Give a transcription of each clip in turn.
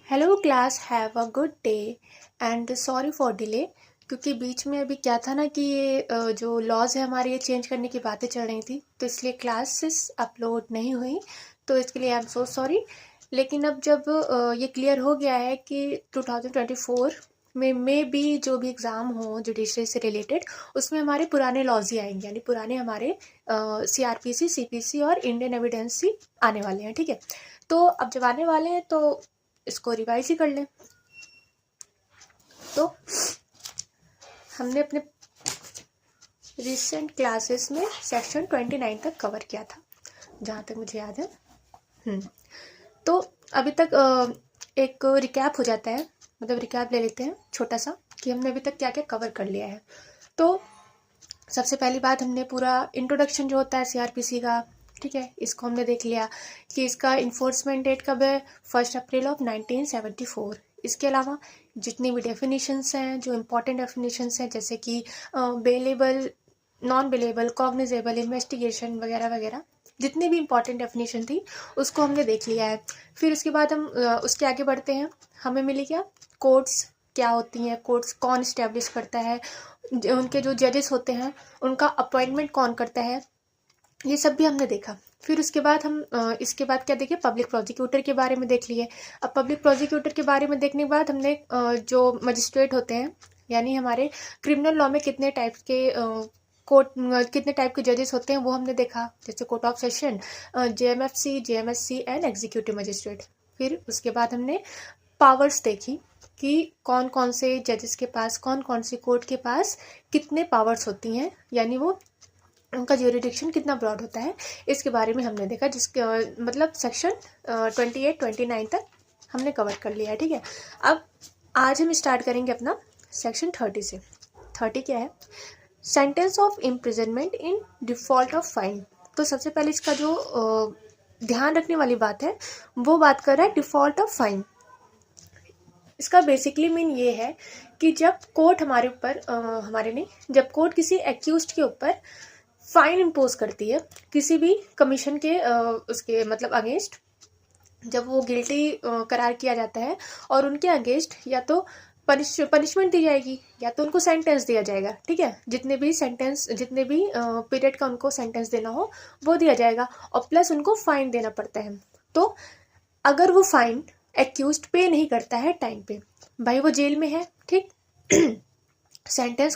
Hello class, have a good day and sorry for delay. क्योंकि बीच में अभी क्या था ना कि ये जो लॉज है हमारे ये चेंज करने की बातें चल रही थी, तो इसलिए क्लासेस अपलोड नहीं हुई। तो इसके लिए आई एम सो सॉरी। लेकिन अब जब ये क्लियर हो गया है कि 2024 में भी जो भी एग्ज़ाम हो जुडिशरी से रिलेटेड, उसमें हमारे पुराने लॉज ही आएंगे, यानी पुराने हमारे CRPC, CPC और इंडियन एविडेंस ही आने वाले हैं। ठीक है, तो अब जब आने वाले हैं तो इसको रिवाइज ही कर लें। तो हमने अपने रिसेंट क्लासेस में सेक्शन 29 तक कवर किया था, जहाँ तक मुझे याद है। तो अभी तक एक रिकैप हो जाता है, मतलब रिकैप ले लेते हैं छोटा सा कि हमने अभी तक क्या क्या कवर कर लिया है। तो सबसे पहली बात, हमने पूरा इंट्रोडक्शन जो होता है CRPC का, ठीक है, इसको हमने देख लिया कि इसका इन्फोर्समेंट डेट कब है, 1 अप्रैल ऑफ 1974। इसके अलावा जितनी भी डेफिनेशंस हैं, जो इम्पोर्टेंट डेफिनेशंस हैं, जैसे कि bailable, non bailable, cognizable, investigation वगैरह वगैरह, जितनी भी इम्पोर्टेंट डेफिनेशन थी उसको हमने देख लिया है। फिर उसके बाद हम उसके आगे बढ़ते हैं। हमें मिली क्या, कोर्ट्स क्या होती हैं, कोर्ट्स कौन इस्टेब्लिश करता है, उनके जो जजेस होते हैं उनका अपॉइंटमेंट कौन करता है, ये सब भी हमने देखा। फिर उसके बाद हम इसके बाद क्या देखे, पब्लिक प्रोसिक्यूटर के बारे में देख लिए। अब पब्लिक प्रोसिक्यूटर के बारे में देखने के बाद हमने जो मजिस्ट्रेट होते हैं, यानी हमारे क्रिमिनल लॉ में कितने टाइप के कोर्ट, कितने टाइप के जजेस होते हैं वो हमने देखा, जैसे court of session, JMFC, JMSC and executive magistrate. फिर उसके बाद हमने पावर्स देखी कि कौन कौन से जजेस के पास, कौन कौन सी कोर्ट के पास कितने पावर्स होती हैं, यानी वो उनका ज्यूरिडिक्शन कितना ब्रॉड होता है, इसके बारे में हमने देखा। जिसके मतलब सेक्शन 28, 29 तक हमने कवर कर लिया है। ठीक है, अब आज हम स्टार्ट करेंगे अपना सेक्शन 30 से। 30 क्या है, sentence of imprisonment in default of fine. तो सबसे पहले इसका जो ध्यान रखने वाली बात है वो बात कर रहा है डिफॉल्ट ऑफ फाइन। इसका बेसिकली मीन ये है कि जब कोर्ट हमारे ऊपर हमारे नहीं, जब कोर्ट किसी एक्यूज्ड के ऊपर फाइन इम्पोज करती है किसी भी कमीशन के उसके मतलब अगेंस्ट, जब वो गिल्टी करार किया जाता है और उनके अगेंस्ट या तो पनिशमेंट दी जाएगी या तो उनको सेंटेंस दिया जाएगा। ठीक है, जितने भी पीरियड का उनको सेंटेंस देना हो वो दिया जाएगा, और प्लस उनको फाइन देना पड़ता है। तो अगर वो फाइन एक्यूज्ड पे नहीं करता है टाइम पे, भाई वो जेल में है, ठीक सेंटेंस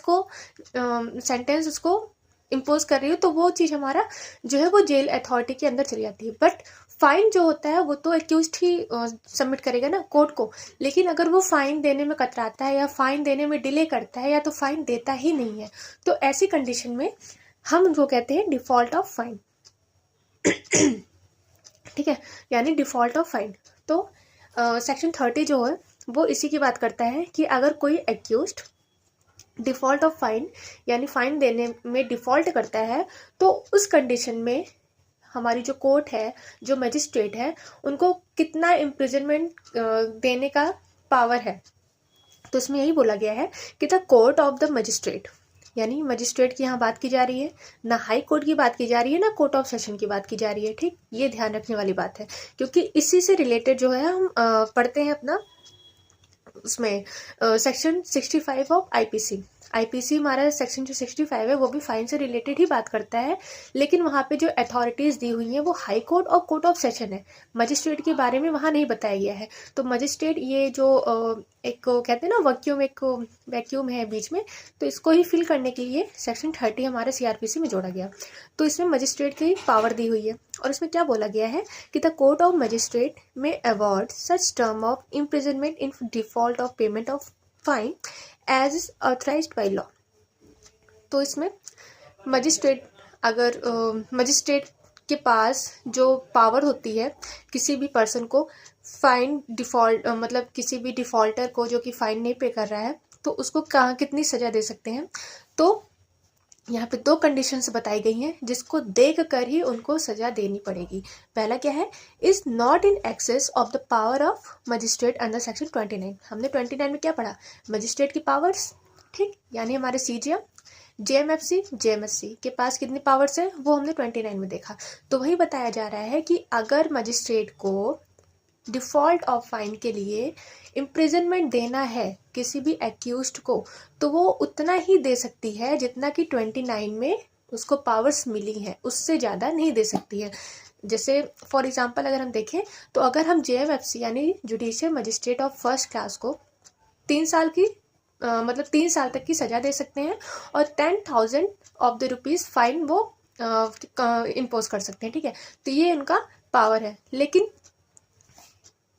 उसको इम्पोज कर रही हो, तो वो चीज़ हमारा जो है वो जेल अथॉरिटी के अंदर चली जाती है। बट फाइन जो होता है वो तो एक्यूज्ड ही सबमिट करेगा ना कोर्ट को। लेकिन अगर वो फाइन देने में कतराता है या फाइन देने में डिले करता है या तो फाइन देता ही नहीं है, तो ऐसी कंडीशन में हम उनको कहते हैं डिफॉल्ट ऑफ फाइन। ठीक है, यानी डिफॉल्ट ऑफ फाइन। तो सेक्शन 30 जो है वो इसी की बात करता है कि अगर कोई एक्यूज्ड डिफॉल्ट ऑफ फाइन यानी फाइन देने में डिफॉल्ट करता है, तो उस कंडीशन में हमारी जो कोर्ट है, जो मजिस्ट्रेट है, उनको कितना इम्प्रिजनमेंट देने का पावर है। तो इसमें यही बोला गया है कि the court of the magistrate, यानी मजिस्ट्रेट की यहाँ बात की जा रही है, ना हाई कोर्ट की बात की जा रही है, ना कोर्ट ऑफ सेशन की बात की जा रही है। ठीक, ये ध्यान रखने वाली बात है, क्योंकि इसी से रिलेटेड जो है हम पढ़ते हैं अपना उसमें सेक्शन 65 ऑफ आईपीसी हमारा सेक्शन जो 65 है वो भी फाइन से रिलेटेड ही बात करता है। लेकिन वहाँ पे जो अथॉरिटीज़ दी हुई हैं वो हाई कोर्ट और कोर्ट ऑफ सेशन है, मजिस्ट्रेट के बारे में वहाँ नहीं बताया गया है। तो मजिस्ट्रेट ये जो एक कहते हैं ना वैक्यूम है बीच में, तो इसको ही फिल करने के लिए सेक्शन 30 हमारे CRPC में जोड़ा गया। तो इसमें मजिस्ट्रेट की पावर दी हुई है, और इसमें क्या बोला गया है कि द कोर्ट ऑफ मजिस्ट्रेट में award such term of imprisonment in default of payment of fine as is authorised by law. तो इसमें मजिस्ट्रेट के पास जो पावर होती है किसी भी पर्सन को फाइन डिफॉल्ट मतलब किसी भी डिफॉल्टर को जो कि फाइन नहीं पे कर रहा है, तो उसको कहाँ कितनी सजा दे सकते हैं। तो यहाँ पे 2 कंडीशंस बताई गई हैं जिसको देख कर ही उनको सजा देनी पड़ेगी। पहला क्या है, is not in excess of the power of magistrate under section 29। हमने 29 में क्या पढ़ा, मजिस्ट्रेट की पावर्स। ठीक, यानी हमारे CJM, JMFC, JMSC के पास कितनी पावर्स है वो हमने 29 में देखा। तो वही बताया जा रहा है कि अगर मजिस्ट्रेट को डिफ़ॉल्ट ऑफ फाइन के लिए इम्प्रिजनमेंट देना है किसी भी एक्यूज्ड को, तो वो उतना ही दे सकती है जितना कि 29 में उसको पावर्स मिली हैं, उससे ज़्यादा नहीं दे सकती है। जैसे फॉर एग्जांपल अगर हम देखें तो अगर हम JMFC यानी judicial magistrate of first class को 3 साल की मतलब 3 साल तक की सज़ा दे सकते हैं और 10,000 ऑफ द रुपीज़ फाइन वो इम्पोज कर सकते हैं, ठीक है। तो ये उनका पावर है, लेकिन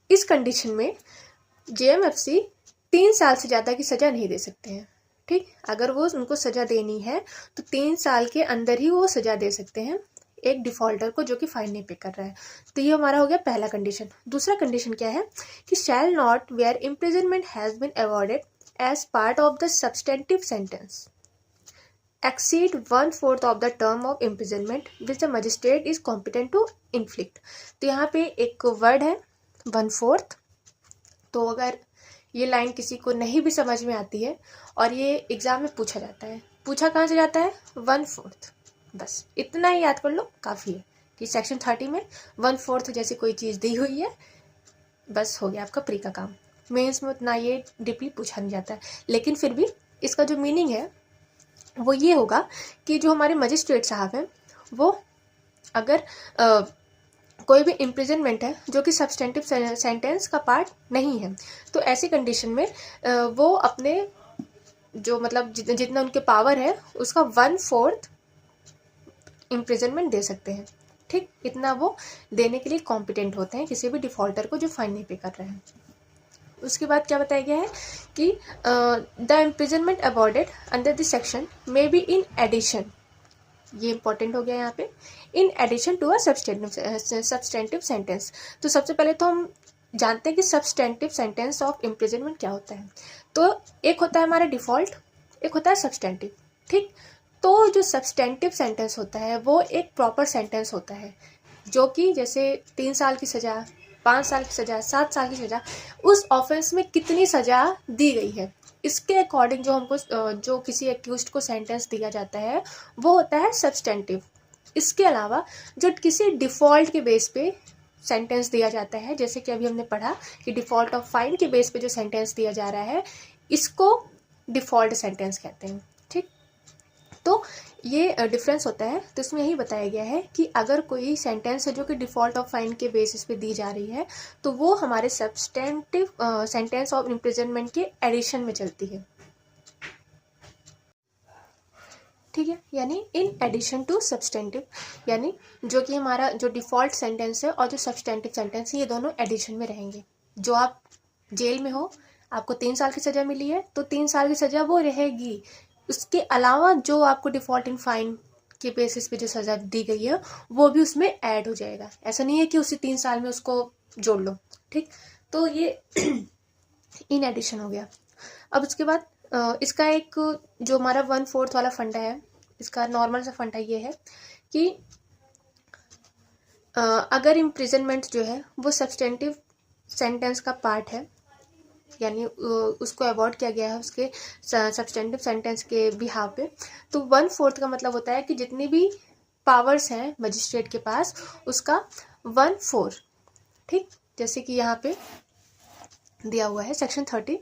इस कंडीशन में JMFC 3 साल से ज़्यादा की सज़ा नहीं दे सकते हैं, ठीक। अगर वो उनको सज़ा देनी है तो 3 साल के अंदर ही वो सज़ा दे सकते हैं एक डिफ़ॉल्टर को जो कि फाइन नहीं पे कर रहा है। तो ये हमारा हो गया पहला कंडीशन। दूसरा कंडीशन क्या है कि shall not where imprisonment has been awarded as part of the substantive sentence exceed 1/4 of the term of imprisonment which the magistrate is competent to inflict। तो यहाँ पे एक वर्ड है 1/4। तो अगर ये लाइन किसी को नहीं भी समझ में आती है और ये एग्जाम में पूछा जाता है, पूछा कहाँ से जाता है 1/4, बस इतना ही याद कर लो काफ़ी है कि सेक्शन 30 में 1/4 जैसी कोई चीज़ दी हुई है, बस हो गया आपका प्री का काम। मेंस में उतना ये डीपली पूछा नहीं जाता है, लेकिन फिर भी इसका जो मीनिंग है वो ये होगा कि जो हमारे मजिस्ट्रेट साहब हैं वो अगर कोई भी इम्प्रिजनमेंट है जो कि सब्सटेंटिव सेंटेंस का पार्ट नहीं है, तो ऐसी कंडीशन में वो अपने जो मतलब जितना उनके पावर है उसका 1/4 इम्प्रिजनमेंट दे सकते हैं, ठीक। इतना वो देने के लिए कॉम्पिटेंट होते हैं किसी भी डिफ़ॉल्टर को जो फाइन नहीं पे कर रहे हैं। उसके बाद क्या बताया गया है कि the imprisonment awarded under this section may be in addition, ये इंपॉर्टेंट हो गया यहाँ पे, in addition to a substantive sentence. तो सबसे पहले तो हम जानते हैं कि सब्सटेंटिव सेंटेंस ऑफ इम्प्रिजनमेंट क्या होता है। तो एक होता है हमारा डिफ़ॉल्ट, एक होता है सब्सटेंटिव, ठीक। तो जो सब्सटेंटिव सेंटेंस होता है वो एक प्रॉपर सेंटेंस होता है जो कि जैसे 3 साल की सज़ा, 5 साल की सज़ा, 7 साल की सज़ा, उस ऑफेंस में कितनी सज़ा दी गई है इसके अकॉर्डिंग जो हमको जो किसी एक्यूज्ड को सेंटेंस दिया जाता है वो होता है सब्सटेंटिव। इसके अलावा जो किसी डिफ़ॉल्ट के बेस पे सेंटेंस दिया जाता है, जैसे कि अभी हमने पढ़ा कि डिफ़ॉल्ट ऑफ फाइन के बेस पे जो सेंटेंस दिया जा रहा है इसको डिफ़ॉल्ट सेंटेंस कहते हैं, ठीक। तो ये डिफरेंस होता है। तो इसमें यही बताया गया है कि अगर कोई सेंटेंस है जो कि डिफ़ॉल्ट ऑफ फाइन के बेसिस पे दी जा रही है तो वो हमारे सब्सटेंटिव सेंटेंस ऑफ इम्प्रिजनमेंट के एडिशन में चलती है, ठीक है। यानी इन एडिशन टू सब्सटेंटिव, यानी जो कि हमारा जो डिफ़ॉल्ट सेंटेंस है और जो सब्सटेंटिव सेंटेंस है ये दोनों एडिशन में रहेंगे। जो आप जेल में हो, आपको 3 साल की सज़ा मिली है तो 3 साल की सज़ा वो रहेगी, उसके अलावा जो आपको डिफ़ॉल्ट इन फाइन के बेसिस पे जो सज़ा दी गई है वो भी उसमें ऐड हो जाएगा। ऐसा नहीं है कि उसी 3 साल में उसको जोड़ लो, ठीक। तो ये इन एडिशन हो गया। अब उसके बाद इसका एक जो हमारा 1/4 वाला फंडा है, इसका नॉर्मल सा फंडा ये है कि अगर इम्प्रिजनमेंट जो है वो सब्सटेंटिव सेंटेंस का पार्ट है, यानी उसको अवॉर्ड किया गया है उसके सब्सटेंटिव सेंटेंस के बिहाव पे, तो 1/4 का मतलब होता है कि जितनी भी पावर्स हैं मजिस्ट्रेट के पास उसका 1/4, ठीक। जैसे कि यहाँ पे दिया हुआ है सेक्शन 30,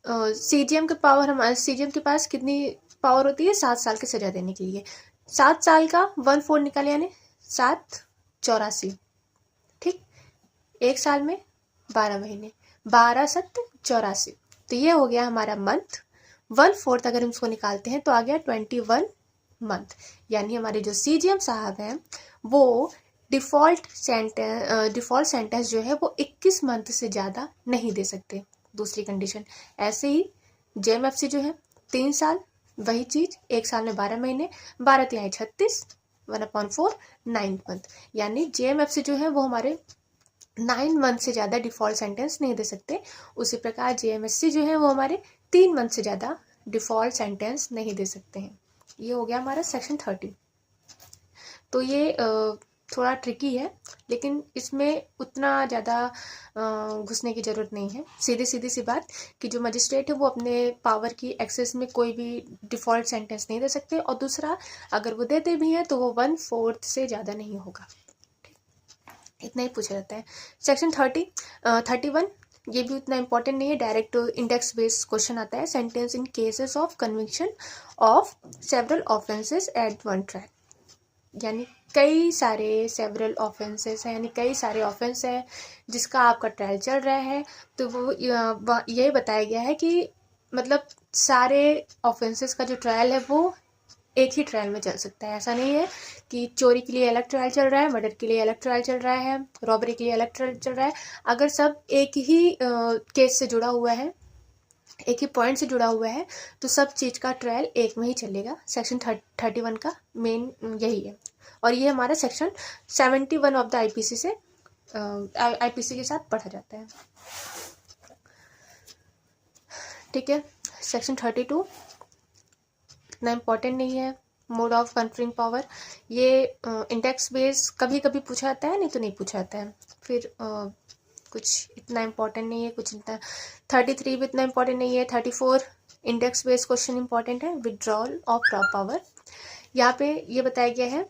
CGM के पावर, हमारे CGM के पास कितनी पावर होती है 7 साल की सज़ा देने के लिए। 7 साल का 1/4 निकाले यानी 7 84, ठीक। 1 साल में 12 महीने, 12 7 84, तो ये हो गया हमारा मंथ। 1/4 अगर हम इसको निकालते हैं तो आ गया 21 मंथ। यानी हमारे जो CGM साहब हैं वो डिफ़ॉल्ट सेंटेंस जो है वो 21 मंथ से ज़्यादा नहीं दे सकते। दूसरी कंडीशन ऐसे ही JMFC जो है 3 साल, वही चीज़ 1 साल में 12 महीने, 12 तिहाई 36, 1/4 9 मंथ। यानी JMFC जो है वो हमारे 9 मंथ से ज़्यादा डिफ़ॉल्ट सेंटेंस नहीं दे सकते। उसी प्रकार JMSC जो है वो हमारे 3 मंथ से ज़्यादा डिफ़ॉल्ट सेंटेंस नहीं दे सकते हैं। ये हो गया हमारा सेक्शन 30। तो ये थोड़ा ट्रिकी है, लेकिन इसमें उतना ज़्यादा घुसने की ज़रूरत नहीं है। सीधी सी बात कि जो मजिस्ट्रेट है वो अपने पावर की एक्सेस में कोई भी डिफ़ॉल्ट सेंटेंस नहीं दे सकते, और दूसरा अगर वो देते भी हैं तो वो 1/4 से ज़्यादा नहीं होगा। इतना ही पूछा जाता है। सेक्शन 31 ये भी उतना इंपॉर्टेंट नहीं है, डायरेक्ट इंडेक्स बेस्ड क्वेश्चन आता है। Sentence in cases of conviction of several offences at one trial, यानी कई सारे सेवरल ऑफेंसेस हैं, यानी कई सारे ऑफेंस है जिसका आपका ट्रायल चल रहा है, तो वो ये बताया गया है कि मतलब सारे ऑफेंसेस का जो ट्रायल है वो एक ही ट्रायल में चल सकता है। ऐसा नहीं है कि चोरी के लिए अलग ट्रायल चल रहा है, मर्डर के लिए अलग ट्रायल चल रहा है, रॉबरी के लिए अलग ट्रायल चल रहा है। अगर सब एक ही केस से जुड़ा हुआ है, एक ही पॉइंट से जुड़ा हुआ है, तो सब चीज़ का ट्रायल एक में ही चलेगा। सेक्शन 31 का मेन यही है, और ये हमारा सेक्शन 71 ऑफ द आईपीसी से आईपीसी के साथ पढ़ा जाता है। ठीक है। सेक्शन 32 इतना इम्पोर्टेंट नहीं है। मोड ऑफ कन्फरिंग पावर, ये इंडेक्स बेस कभी कभी पूछा जाता है, नहीं तो नहीं पूछा जाता है। फिर कुछ इतना इम्पोर्टेंट नहीं है, कुछ इतना 33 भी इतना इम्पोर्टेंट नहीं है। 34 इंडेक्स बेस्ड क्वेश्चन इम्पोर्टेंट है। विड्रॉल ऑफ पावर, यहाँ पे ये बताया गया है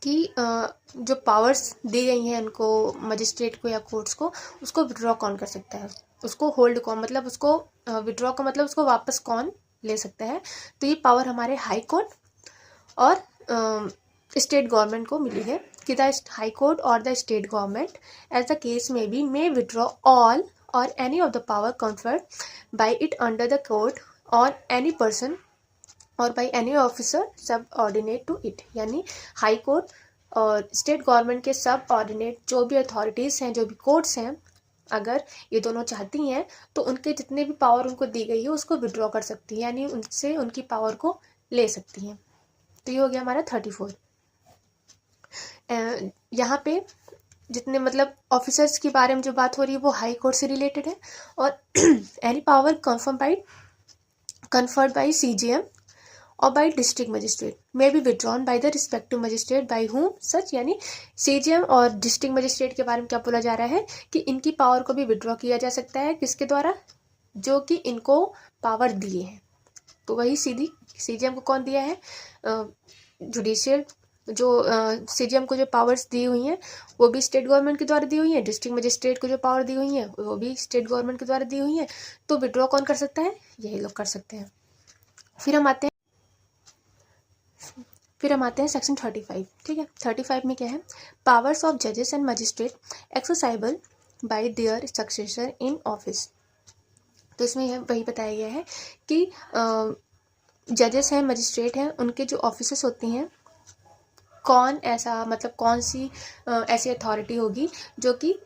कि जो पावर्स दी गई हैं उनको, मजिस्ट्रेट को या कोर्ट्स को, उसको विड्रॉ कौन कर सकता है, उसको होल्ड कौन, मतलब उसको विड्रॉ का मतलब उसको वापस कौन ले सकता है। तो ये पावर हमारे हाई कोर्ट और स्टेट गवर्नमेंट को मिली है कि द हाई कोर्ट और the state government as the case may be may withdraw all और any of the power conferred by it under the court और एनी पर्सन और by any officer subordinate to it, यानी high court और state government के सब ordinate जो भी authorities हैं, जो भी कोर्ट्स हैं, अगर ये दोनों चाहती हैं तो उनके जितने भी पावर उनको दी गई है उसको विड्रॉ कर सकती हैं, यानी उनसे उनकी पावर को ले सकती हैं। तो ये हो गया हमारा 34। यहाँ पे जितने मतलब ऑफिसर्स के बारे में जो बात हो रही है वो हाई कोर्ट से रिलेटेड है। और any power conferred by CJM और by district magistrate may be withdrawn by the respective magistrate by whom such, यानी CJM और डिस्ट्रिक्ट मजिस्ट्रेट के बारे में क्या बोला जा रहा है कि इनकी पावर को भी विड्रॉ किया जा सकता है, किसके द्वारा, जो कि इनको पावर दिए हैं। तो वही सीधी CJM को कौन दिया है, जुडिशियल जो CJM को जो पावर्स दी हुई हैं वो भी स्टेट गवर्नमेंट के द्वारा दी हुई है, डिस्ट्रिक्ट मजिस्ट्रेट को जो पावर दी हुई है वो भी स्टेट गवर्नमेंट के द्वारा दी हुई है। तो विड्रॉ कौन कर सकता है, यही लोग कर सकते हैं। फिर हम आते हैं सेक्शन 35। ठीक है। 35 में क्या है, पावर्स ऑफ जजेस and magistrate exercisable by their successor in office. तो इसमें यह वही बताया गया है कि जजेस हैं, मजिस्ट्रेट हैं, उनके जो ऑफिसर्स होती हैं, कौन ऐसा मतलब कौन सी ऐसी अथॉरिटी होगी जो कि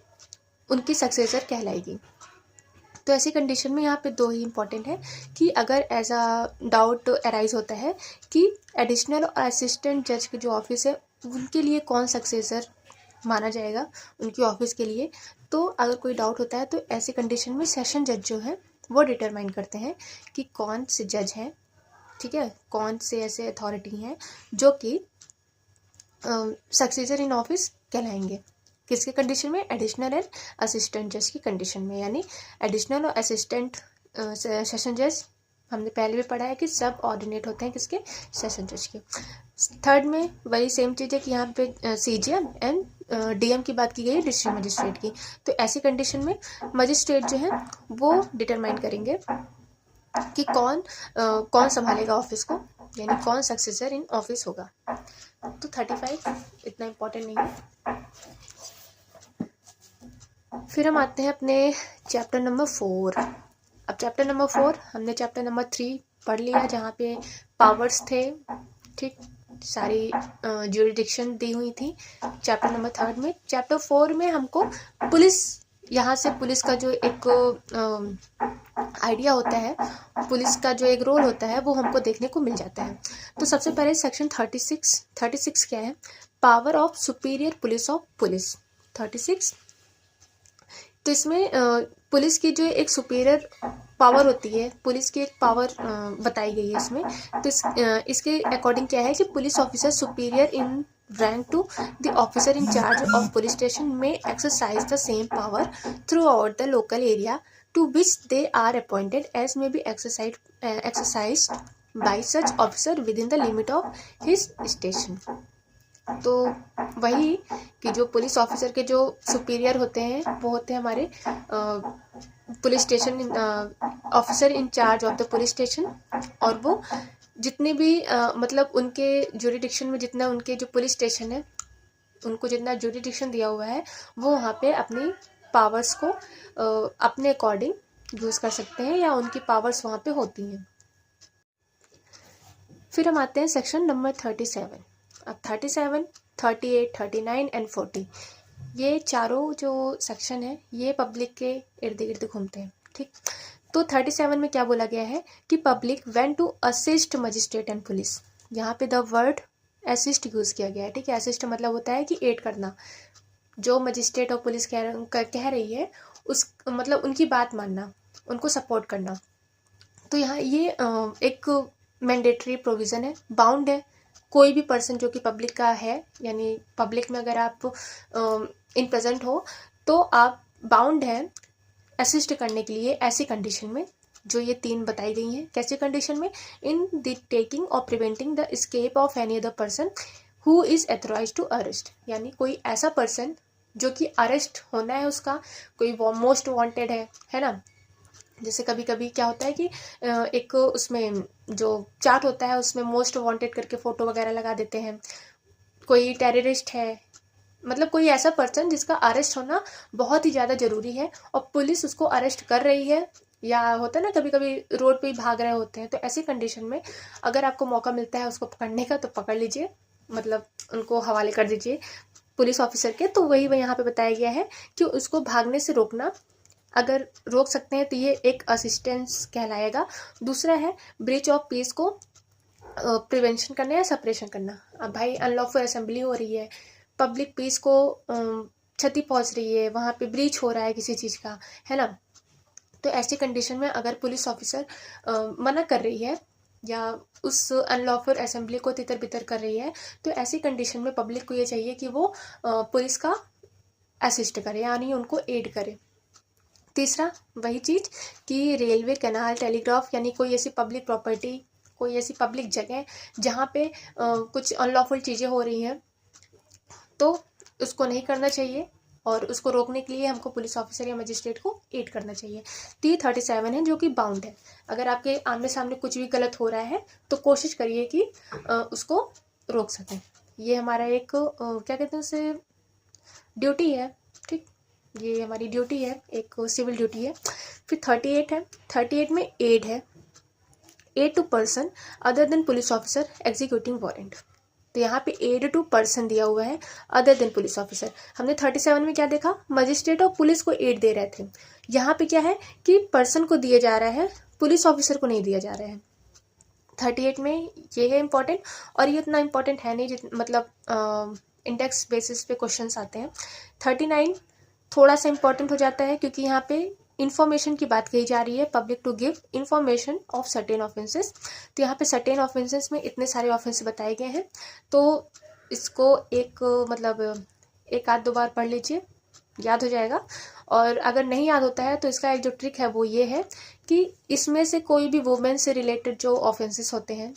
उनकी सक्सेसर कहलाएगी। तो ऐसी कंडीशन में यहाँ पे दो ही इम्पॉर्टेंट है कि अगर ऐसा डाउट अराइज होता है कि एडिशनल और असिस्टेंट जज के जो ऑफिस है उनके लिए कौन सक्सेसर माना जाएगा उनकी ऑफिस के लिए, तो अगर कोई डाउट होता है तो ऐसी कंडीशन में सेशन जज जो है वो डिटरमाइन करते हैं कि कौन से जज हैं, ठीक है, कौन से ऐसे अथॉरिटी हैं जो कि सक्सेसर इन ऑफिस कहलाएंगे। किसके कंडीशन में, एडिशनल एंड असिस्टेंट जज की कंडीशन में, यानी एडिशनल और असिस्टेंट सेशन जज हमने पहले भी पढ़ा है कि सब ऑर्डिनेट होते हैं किसके, सेशन जज के। थर्ड में वही सेम चीज़ है कि यहाँ पे CJM एंड DM की बात की गई है, डिस्ट्रिक्ट मजिस्ट्रेट की। तो ऐसी कंडीशन में मजिस्ट्रेट जो है वो डिटरमाइन करेंगे कि कौन संभालेगा ऑफिस को, यानी कौन सक्सेसर इन ऑफिस होगा। तो 35 इतना इम्पोर्टेंट नहीं है। फिर हम आते हैं अपने चैप्टर नंबर 4। अब चैप्टर नंबर 4 हमने चैप्टर नंबर 3 पढ़ लिया जहाँ पे पावर्स थे, ठीक, सारी ज्यूरिडिक्शन दी हुई थी चैप्टर नंबर 3 में। चैप्टर 4 में हमको पुलिस, यहाँ से पुलिस का जो एक आइडिया होता है, पुलिस का जो एक रोल होता है वो हमको देखने को मिल जाता है। तो सबसे पहले सेक्शन 36 क्या है, power of superior police of police 36। तो इसमें पुलिस की जो एक सुपीरियर पावर होती है, पुलिस की एक पावर बताई गई है इसमें। तो इसके अकॉर्डिंग क्या है कि police officer superior in rank to the officer in charge of police station में exercise the same power throughout the local area to which they are appointed as may be exercised by such officer within the limit of his station। तो वही कि जो police officer के जो superior होते हैं वो होते हैं हमारे police station officer in charge of the police station. और वो जितने भी मतलब उनके जुरिडिक्शन में जितना उनके जो पुलिस स्टेशन है उनको जितना जुरिडिक्शन दिया हुआ है वो वहाँ पे अपनी पावर्स को अपने अकॉर्डिंग यूज़ कर सकते हैं या उनकी पावर्स वहाँ पे होती हैं। फिर हम आते हैं सेक्शन नंबर 37। अब 37, 38, 39 एंड 40 ये चारों जो सेक्शन है ये पब्लिक के इर्द गिर्द घूमते हैं। ठीक, तो 37 में क्या बोला गया है कि public when to assist magistrate and police. यहाँ पे द वर्ड असिस्ट यूज़ किया गया है। ठीक है, असिस्ट मतलब होता है कि एड करना। जो मजिस्ट्रेट और पुलिस कह रही है उस मतलब उनकी बात मानना, उनको सपोर्ट करना। तो यहाँ ये एक मैंडेटरी प्रोविज़न है, बाउंड है। कोई भी पर्सन जो कि पब्लिक का है यानी पब्लिक में अगर आप इन प्रेजेंट हो तो आप बाउंड है असिस्ट करने के लिए ऐसी कंडीशन में जो ये 3 बताई गई हैं। कैसी कंडीशन में? इन द टेकिंग और preventing the escape of any other person who is authorised to arrest. यानी कोई ऐसा पर्सन जो कि अरेस्ट होना है, उसका कोई मोस्ट वांटेड है ना। जैसे कभी कभी क्या होता है कि एक उसमें जो चार्ट होता है उसमें मोस्ट वांटेड करके फ़ोटो वगैरह लगा देते हैं। कोई टेररिस्ट है, मतलब कोई ऐसा पर्सन जिसका अरेस्ट होना बहुत ही ज़्यादा ज़रूरी है और पुलिस उसको अरेस्ट कर रही है, या होता है ना कभी कभी रोड पे ही भाग रहे होते हैं। तो ऐसी कंडीशन में अगर आपको मौका मिलता है उसको पकड़ने का तो पकड़ लीजिए, मतलब उनको हवाले कर दीजिए पुलिस ऑफिसर के। तो वही यहाँ पे बताया गया है कि उसको भागने से रोकना, अगर रोक सकते हैं तो ये एक असिस्टेंस कहलाएगा। दूसरा है ब्रीच ऑफ पीस को प्रिवेंशन करना या सप्रेशन करना। अब भाई अनलॉफुल असेंबली हो रही है, पब्लिक पीस को क्षति पहुंच रही है, वहाँ पे ब्रीच हो रहा है किसी चीज़ का, है ना। तो ऐसी कंडीशन में अगर पुलिस ऑफिसर मना कर रही है या उस अनलॉफुल असेंबली को तितर बितर कर रही है तो ऐसी कंडीशन में पब्लिक को ये चाहिए कि वो पुलिस का असिस्ट करे यानी उनको एड करे। तीसरा वही चीज़ कि रेलवे, कैनाल, टेलीग्राफ यानी कोई ऐसी पब्लिक प्रॉपर्टी, कोई ऐसी पब्लिक जगह जहाँ पे कुछ अनलॉफुल चीज़ें हो रही हैं तो उसको नहीं करना चाहिए और उसको रोकने के लिए हमको पुलिस ऑफिसर या मजिस्ट्रेट को एड करना चाहिए। तो ये 37 है जो कि बाउंड है। अगर आपके आमने सामने कुछ भी गलत हो रहा है तो कोशिश करिए कि उसको रोक सकें। ये हमारा एक क्या कहते हैं उसे, ड्यूटी है। ठीक, ये हमारी ड्यूटी है, एक सिविल ड्यूटी है। फिर 38 है। 38 में एड है, aid to person other than police officer executing warrant. तो यहाँ पे एड टू पर्सन दिया हुआ है अदर देन पुलिस ऑफिसर। हमने 37 में क्या देखा, मजिस्ट्रेट और पुलिस को एड दे रहे थे। यहाँ पे क्या है कि पर्सन को दिया जा रहा है, पुलिस ऑफिसर को नहीं दिया जा रहा है। 38 में ये है इम्पॉर्टेंट, और ये इतना इम्पॉर्टेंट है नहीं मतलब इंडेक्स बेसिस पे क्वेश्चंस आते हैं। 39 थोड़ा सा इम्पॉर्टेंट हो जाता है क्योंकि यहाँ पे इन्फॉर्मेशन की बात कही जा रही है, public to give information of certain offences. तो यहाँ पे सर्टेन ऑफेंसेस में इतने सारे ऑफेंस बताए गए हैं तो इसको एक मतलब एक आध 2 बार पढ़ लीजिए, याद हो जाएगा। और अगर नहीं याद होता है तो इसका एक जो ट्रिक है वो ये है कि इसमें से कोई भी वुमेन से रिलेटेड जो ऑफेंसेस होते हैं,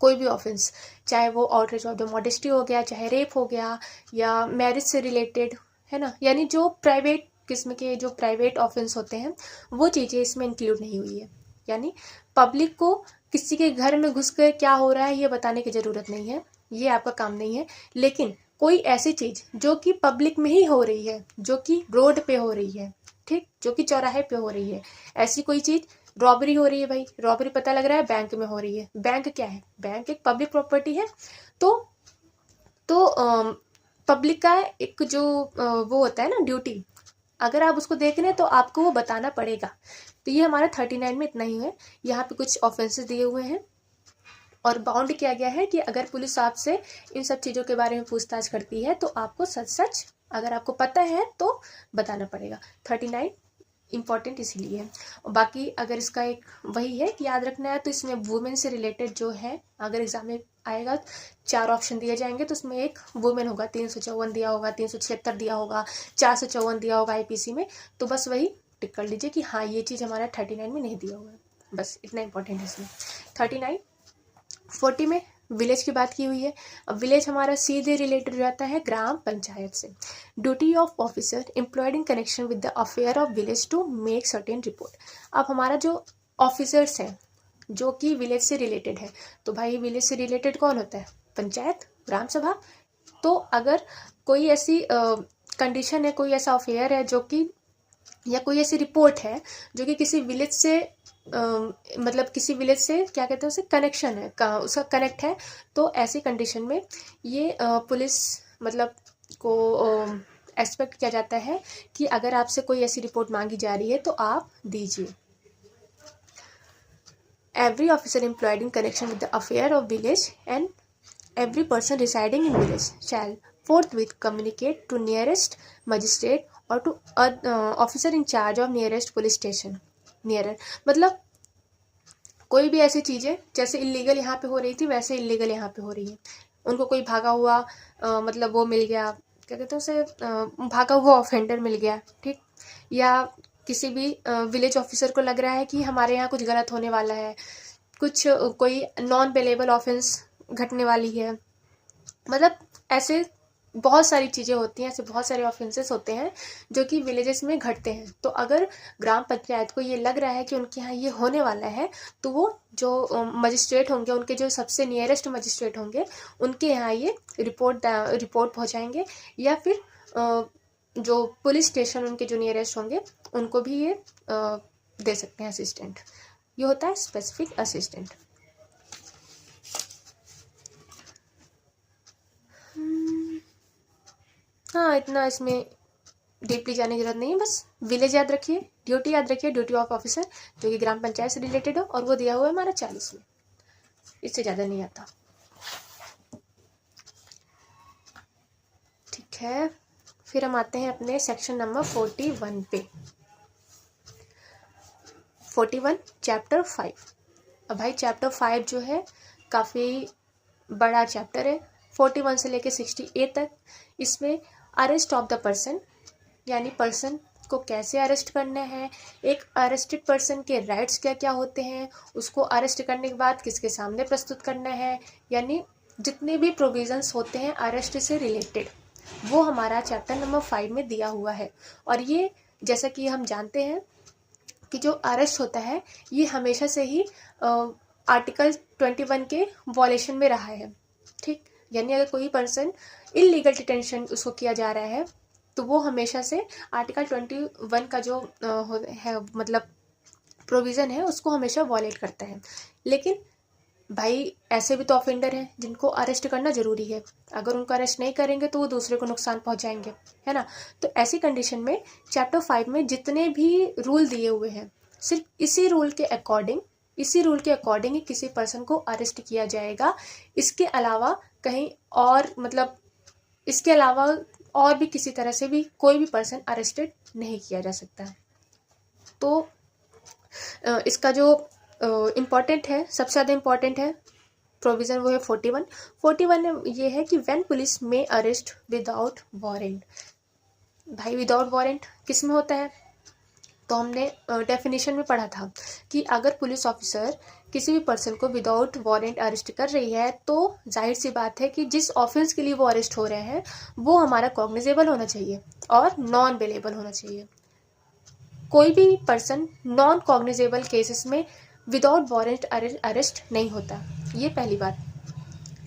कोई भी ऑफेंस, चाहे वो आउटरेज ऑफ द मॉडेस्टी हो गया, चाहे रेप हो गया, या मैरिज से रिलेटेड, है ना, यानी जो प्राइवेट किस्म के जो प्राइवेट ऑफेंस होते हैं वो चीज़ें इसमें इंक्लूड नहीं हुई है। यानी पब्लिक को किसी के घर में घुस कर क्या हो रहा है ये बताने की ज़रूरत नहीं है, ये आपका काम नहीं है। लेकिन कोई ऐसी चीज़ जो कि पब्लिक में ही हो रही है, जो कि रोड पे हो रही है, ठीक, जो कि चौराहे पे हो रही है, ऐसी कोई चीज़, रॉबरी हो रही है, भाई रॉबरी पता लग रहा है बैंक में हो रही है। बैंक क्या है? बैंक एक पब्लिक प्रॉपर्टी है। तो पब्लिक का एक जो वो होता है ना ड्यूटी, अगर आप उसको देख रहे हैं तो आपको वो बताना पड़ेगा। तो ये हमारा 39 में इतना ही है। यहाँ पे कुछ ऑफेंसेस दिए हुए हैं और बाउंड किया गया है कि अगर पुलिस आपसे इन सब चीज़ों के बारे में पूछताछ करती है तो आपको सच अगर आपको पता है तो बताना पड़ेगा। 39 इम्पॉर्टेंट इसीलिए है। और बाकी अगर इसका एक वही है कि याद रखना है तो इसमें वुमेन से रिलेटेड जो है, अगर एग्जाम में आएगा 4 ऑप्शन दिए जाएंगे तो उसमें एक वुमेन होगा, 354 दिया होगा, 376 दिया होगा, 454 दिया होगा आईपीसी में। तो बस वही टिक कर लीजिए कि हाँ ये चीज़ हमारा 39 में नहीं दिया हुआ है, बस इतना इंपॉर्टेंट है इसमें। 39 40 में विलेज की बात की हुई है। अब विलेज हमारा सीधे रिलेटेड हो जाता है ग्राम पंचायत से। Duty of officer employed in connection with the affair of village to make certain report. अब हमारा जो ऑफिसर्स हैं जो कि विलेज से रिलेटेड है, तो भाई विलेज से रिलेटेड कौन होता है? पंचायत, ग्राम सभा। तो अगर कोई ऐसी कंडीशन है, कोई ऐसा अफेयर है जो कि, या कोई ऐसी रिपोर्ट है जो कि किसी विलेज से मतलब किसी विलेज से क्या कहते हैं उसे, कनेक्शन है, उसका कनेक्ट है, तो ऐसी कंडीशन में ये पुलिस मतलब को एक्सपेक्ट किया जाता है कि अगर आपसे कोई ऐसी रिपोर्ट मांगी जा रही है तो आप दीजिए। Every officer employed in connection with the affair of village and every person residing in village shall forthwith communicate to nearest magistrate or to officer in charge of nearest police station nearer। मतलब कोई भी ऐसी चीज़ें जैसे illegal यहाँ पे हो रही थी वैसे इलीगल यहाँ पे हो रही है, उनको कोई भागा हुआ मतलब वो मिल गया, क्या कहते हैं उसे, भागा हुआ ऑफेंडर मिल गया, ठीक, या किसी भी विलेज ऑफिसर को लग रहा है कि हमारे यहाँ कुछ गलत होने वाला है, कुछ कोई नॉन बेलेबल ऑफेंस घटने वाली है, मतलब ऐसे बहुत सारी चीज़ें होती हैं, ऐसे बहुत सारे ऑफेंसेस होते हैं जो कि विलेजेस में घटते हैं। तो अगर ग्राम पंचायत को ये लग रहा है कि उनके यहाँ ये होने वाला है, तो वो जो मजिस्ट्रेट होंगे, उनके जो सबसे नियरेस्ट मजिस्ट्रेट होंगे, उनके यहाँ ये रिपोर्ट पहुँचाएंगे, या फिर जो पुलिस स्टेशन उनके जो नियरेस्ट होंगे उनको भी ये दे सकते हैं असिस्टेंट। ये होता है स्पेसिफिक असिस्टेंट। हाँ, इतना इसमें डीपली जाने की जरूरत नहीं है, बस विलेज याद रखिए, ड्यूटी याद रखिए, ड्यूटी ऑफ ऑफिसर जो कि ग्राम पंचायत से रिलेटेड हो, और वो दिया हुआ है हमारा 40 में, इससे ज़्यादा नहीं आता। ठीक है, फिर हम आते हैं अपने सेक्शन नंबर 41 पे। 41 चैप्टर 5। अब भाई चैप्टर 5 जो है काफ़ी बड़ा चैप्टर है, 41 से लेके 68 तक। इसमें अरेस्ट ऑफ द पर्सन, यानी पर्सन को कैसे अरेस्ट करना है, एक अरेस्टेड पर्सन के राइट्स क्या क्या होते हैं, उसको अरेस्ट करने के बाद किसके सामने प्रस्तुत करना है, यानी जितने भी प्रोविजंस होते हैं अरेस्ट से रिलेटेड, वो हमारा चैप्टर नंबर 5 में दिया हुआ है। और ये जैसा कि हम जानते हैं कि जो अरेस्ट होता है ये हमेशा से ही आर्टिकल 21 के वॉलेशन में रहा है, ठीक, यानी अगर कोई पर्सन इलीगल डिटेंशन उसको किया जा रहा है तो वो हमेशा से आर्टिकल 21 का जो है मतलब प्रोविज़न है उसको हमेशा वॉलेट करता है। लेकिन भाई ऐसे भी तो ऑफेंडर हैं जिनको अरेस्ट करना ज़रूरी है, अगर उनको अरेस्ट नहीं करेंगे तो वो दूसरे को नुकसान पहुंचाएंगे, है ना। तो ऐसी कंडीशन में चैप्टर 5 में जितने भी रूल दिए हुए हैं, सिर्फ इसी रूल के अकॉर्डिंग ही किसी पर्सन को अरेस्ट किया जाएगा। इसके अलावा कहीं और मतलब इसके अलावा और भी किसी तरह से भी कोई भी पर्सन अरेस्टेड नहीं किया जा सकता। तो इसका जो इम्पॉर्टेंट है, सबसे ज़्यादा इम्पॉर्टेंट है प्रोविज़न, वो है 41 में ये है कि व्हेन पुलिस में अरेस्ट विदाउट वारंट। भाई विदाउट वारंट किस में होता है? तो हमने डेफिनेशन में पढ़ा था कि अगर पुलिस ऑफिसर किसी भी पर्सन को विदाउट वारंट अरेस्ट कर रही है तो जाहिर सी बात है कि जिस ऑफेंस के लिए वो अरेस्ट हो रहे हैं वो हमारा कॉग्निजेबल होना चाहिए और नॉन बेलेबल होना चाहिए। कोई भी पर्सन नॉन कॉग्निजेबल केसेस में विदाउट वारंट अरेस्ट नहीं होता, ये पहली बात।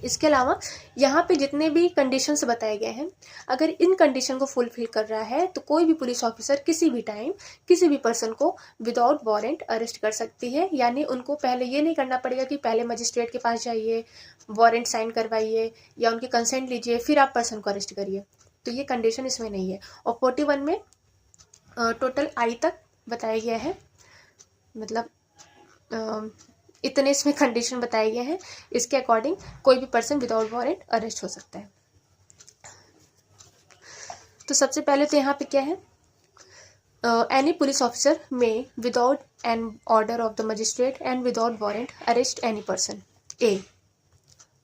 इसके अलावा यहाँ पे जितने भी कंडीशंस बताए गए हैं, अगर इन कंडीशन को फुलफिल कर रहा है तो कोई भी पुलिस ऑफिसर किसी भी टाइम किसी भी पर्सन को विदाउट वारंट अरेस्ट कर सकती है। यानी उनको पहले ये नहीं करना पड़ेगा कि पहले मजिस्ट्रेट के पास जाइए, वारंट साइन करवाइए या उनकी कंसेंट लीजिए फिर आप पर्सन को अरेस्ट करिए, तो ये कंडीशन इसमें नहीं है। और 41 में टोटल आई तक बताया गया है, मतलब इतने इसमें कंडीशन बताए गए हैं, इसके अकॉर्डिंग कोई भी पर्सन विदाउट वारंट अरेस्ट हो सकता है। तो सबसे पहले तो यहाँ पे क्या है, एनी पुलिस ऑफिसर में without an order of the magistrate and without warrant arrest any person A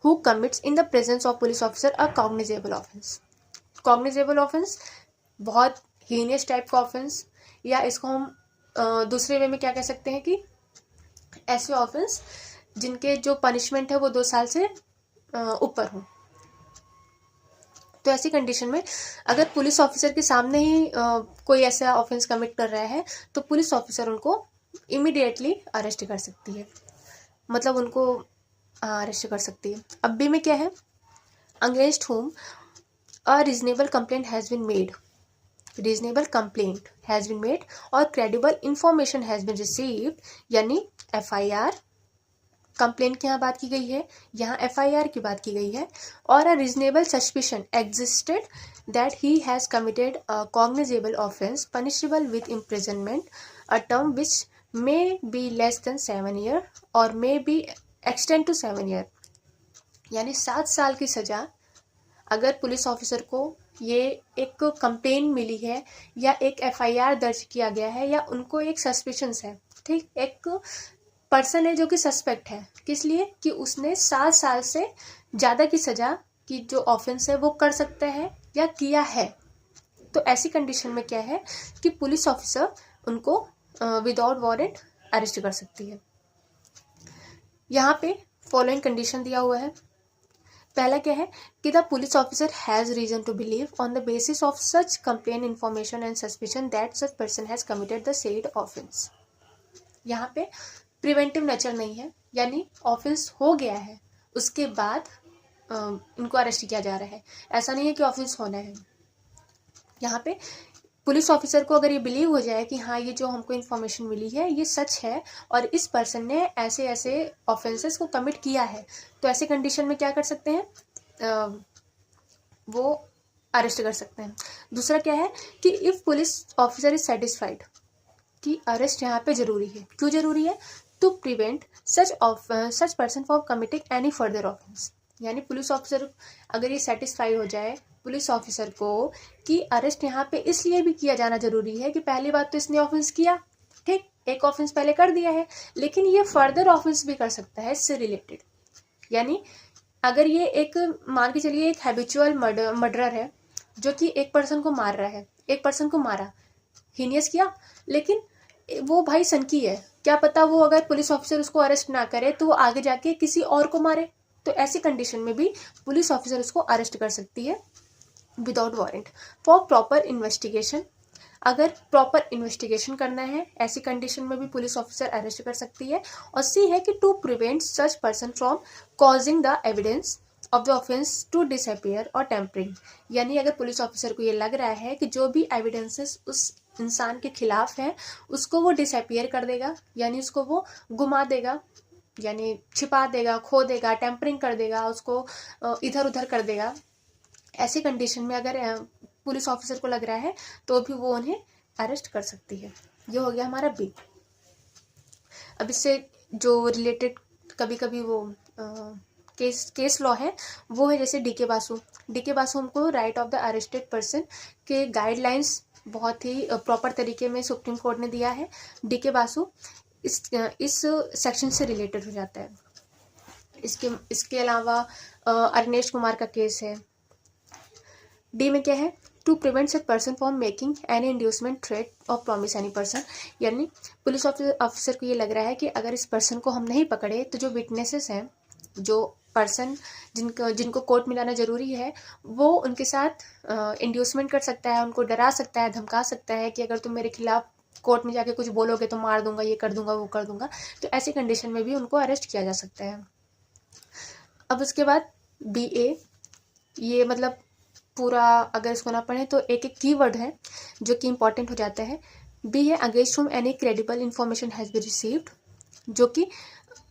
who commits in the presence of police officer a cognizable offence. Cognizable offence बहुत हीनियस टाइप का offence, या इसको हम दूसरे वे में क्या कह सकते हैं कि ऐसे ऑफेंस जिनके जो पनिशमेंट है वो 2 साल से ऊपर हो। तो ऐसी कंडीशन में अगर पुलिस ऑफिसर के सामने ही कोई ऐसा ऑफेंस कमिट कर रहा है तो पुलिस ऑफिसर उनको इमीडिएटली अरेस्ट कर सकती है, मतलब उनको अरेस्ट कर सकती है। अब बी में क्या है, against whom a reasonable complaint has been made, reasonable complaint has been made और credible information has been received, यानी FIR, कंप्लेंट की यहाँ बात की गई है, यहाँ FIR की बात की गई है, और a reasonable suspicion existed that he has committed a cognizable offence punishable with imprisonment a term which may be less than 7 year और may be extend to 7 year, यानी 7 साल की सज़ा अगर पुलिस ऑफिसर को ये एक कंप्लेन मिली है या एक FIR दर्ज किया गया है या उनको एक सस्पिशंस है, ठीक, एक पर्सन है जो कि सस्पेक्ट है, किस लिए कि उसने 7 साल से ज़्यादा की सज़ा की जो ऑफेंस है वो कर सकता है या किया है। तो ऐसी कंडीशन में क्या है कि पुलिस ऑफिसर उनको विदाउट वारंट अरेस्ट कर सकती है। यहाँ पे फॉलोइंग कंडीशन दिया हुआ है। पहला क्या है कि the police officer has reason to believe on the basis of such complain information and suspicion that such person has committed the said offence. यहाँ पे प्रिवेंटिव नेचर नहीं है, यानी ऑफेंस हो गया है उसके बाद इनको अरेस्ट किया जा रहा है, ऐसा नहीं है कि ऑफेंस होना है। यहाँ पे पुलिस ऑफिसर को अगर ये बिलीव हो जाए कि हाँ ये जो हमको इन्फॉर्मेशन मिली है ये सच है और इस पर्सन ने ऐसे ऐसे ऑफेंसेस को कमिट किया है, तो ऐसे कंडीशन में क्या कर सकते हैं, वो अरेस्ट कर सकते हैं। दूसरा क्या है कि if police officer is satisfied कि अरेस्ट यहाँ पे जरूरी है, क्यों जरूरी है, to prevent such person from committing any further offence, यानी पुलिस ऑफिसर अगर ये सेटिस्फाई हो जाए पुलिस ऑफिसर को कि अरेस्ट यहाँ पे इसलिए भी किया जाना जरूरी है कि पहली बात तो इसने ऑफेंस किया, ठीक, एक ऑफेंस पहले कर दिया है, लेकिन ये फर्दर ऑफेंस भी कर सकता है इससे रिलेटेड, यानी अगर ये एक मान के चलिए एक हैबिचुअल मर्डरर है जो कि एक पर्सन को मार रहा है, एक पर्सन को मारा, हीनियस किया, लेकिन वो भाई सनकी है, क्या पता वो अगर पुलिस ऑफिसर उसको अरेस्ट ना करे तो वो आगे जाके किसी और को मारे, तो ऐसी कंडीशन में भी पुलिस ऑफिसर उसको अरेस्ट कर सकती है without warrant for proper investigation. अगर प्रॉपर इन्वेस्टिगेशन करना है ऐसी कंडीशन में भी पुलिस ऑफिसर अरेस्ट कर सकती है। और सी है कि to prevent such person from causing the evidence of the offence to disappear और टेम्परिंग, यानी अगर पुलिस ऑफिसर को ये लग रहा है कि जो भी एविडेंसेस उस इंसान के खिलाफ है उसको वो डिसअपियर कर देगा, यानी उसको वो गुमा देगा, यानी छिपा देगा, खो देगा, टेम्परिंग कर देगा, उसको इधर उधर कर देगा, ऐसी कंडीशन में अगर पुलिस ऑफिसर को लग रहा है तो भी वो उन्हें अरेस्ट कर सकती है। ये हो गया हमारा बी। अब इससे जो रिलेटेड कभी कभी वो केस लॉ है वो है जैसे DK बासु हमको right of the arrested person के गाइडलाइंस बहुत ही प्रॉपर तरीके में सुप्रीम कोर्ट ने दिया है। DK बासु इस सेक्शन से रिलेटेड हो जाता है। इसके अलावा अरनेश कुमार का केस है। डी में क्या है, to prevent such person from making any inducement threat और प्रॉमिस एनी पर्सन, यानी पुलिस ऑफिसर को ये लग रहा है कि अगर इस पर्सन को हम नहीं पकड़े तो जो विटनेसेस हैं, जो पर्सन जिनको कोर्ट में लाना जरूरी है, वो उनके साथ इंड्यूसमेंट कर सकता है, उनको डरा सकता है, धमका सकता है कि अगर तुम मेरे खिलाफ कोर्ट में जाके कुछ बोलोगे तो मार दूंगा, ये कर दूंगा, वो कर दूंगा, तो ऐसी कंडीशन में भी उनको अरेस्ट किया जा सकता है। अब उसके बाद BA, ये मतलब पूरा अगर इसको ना पढ़ें तो एक एक कीवर्ड है जो कि इंपॉर्टेंट हो जाता है। बी है against whom any credible information has been received, जो कि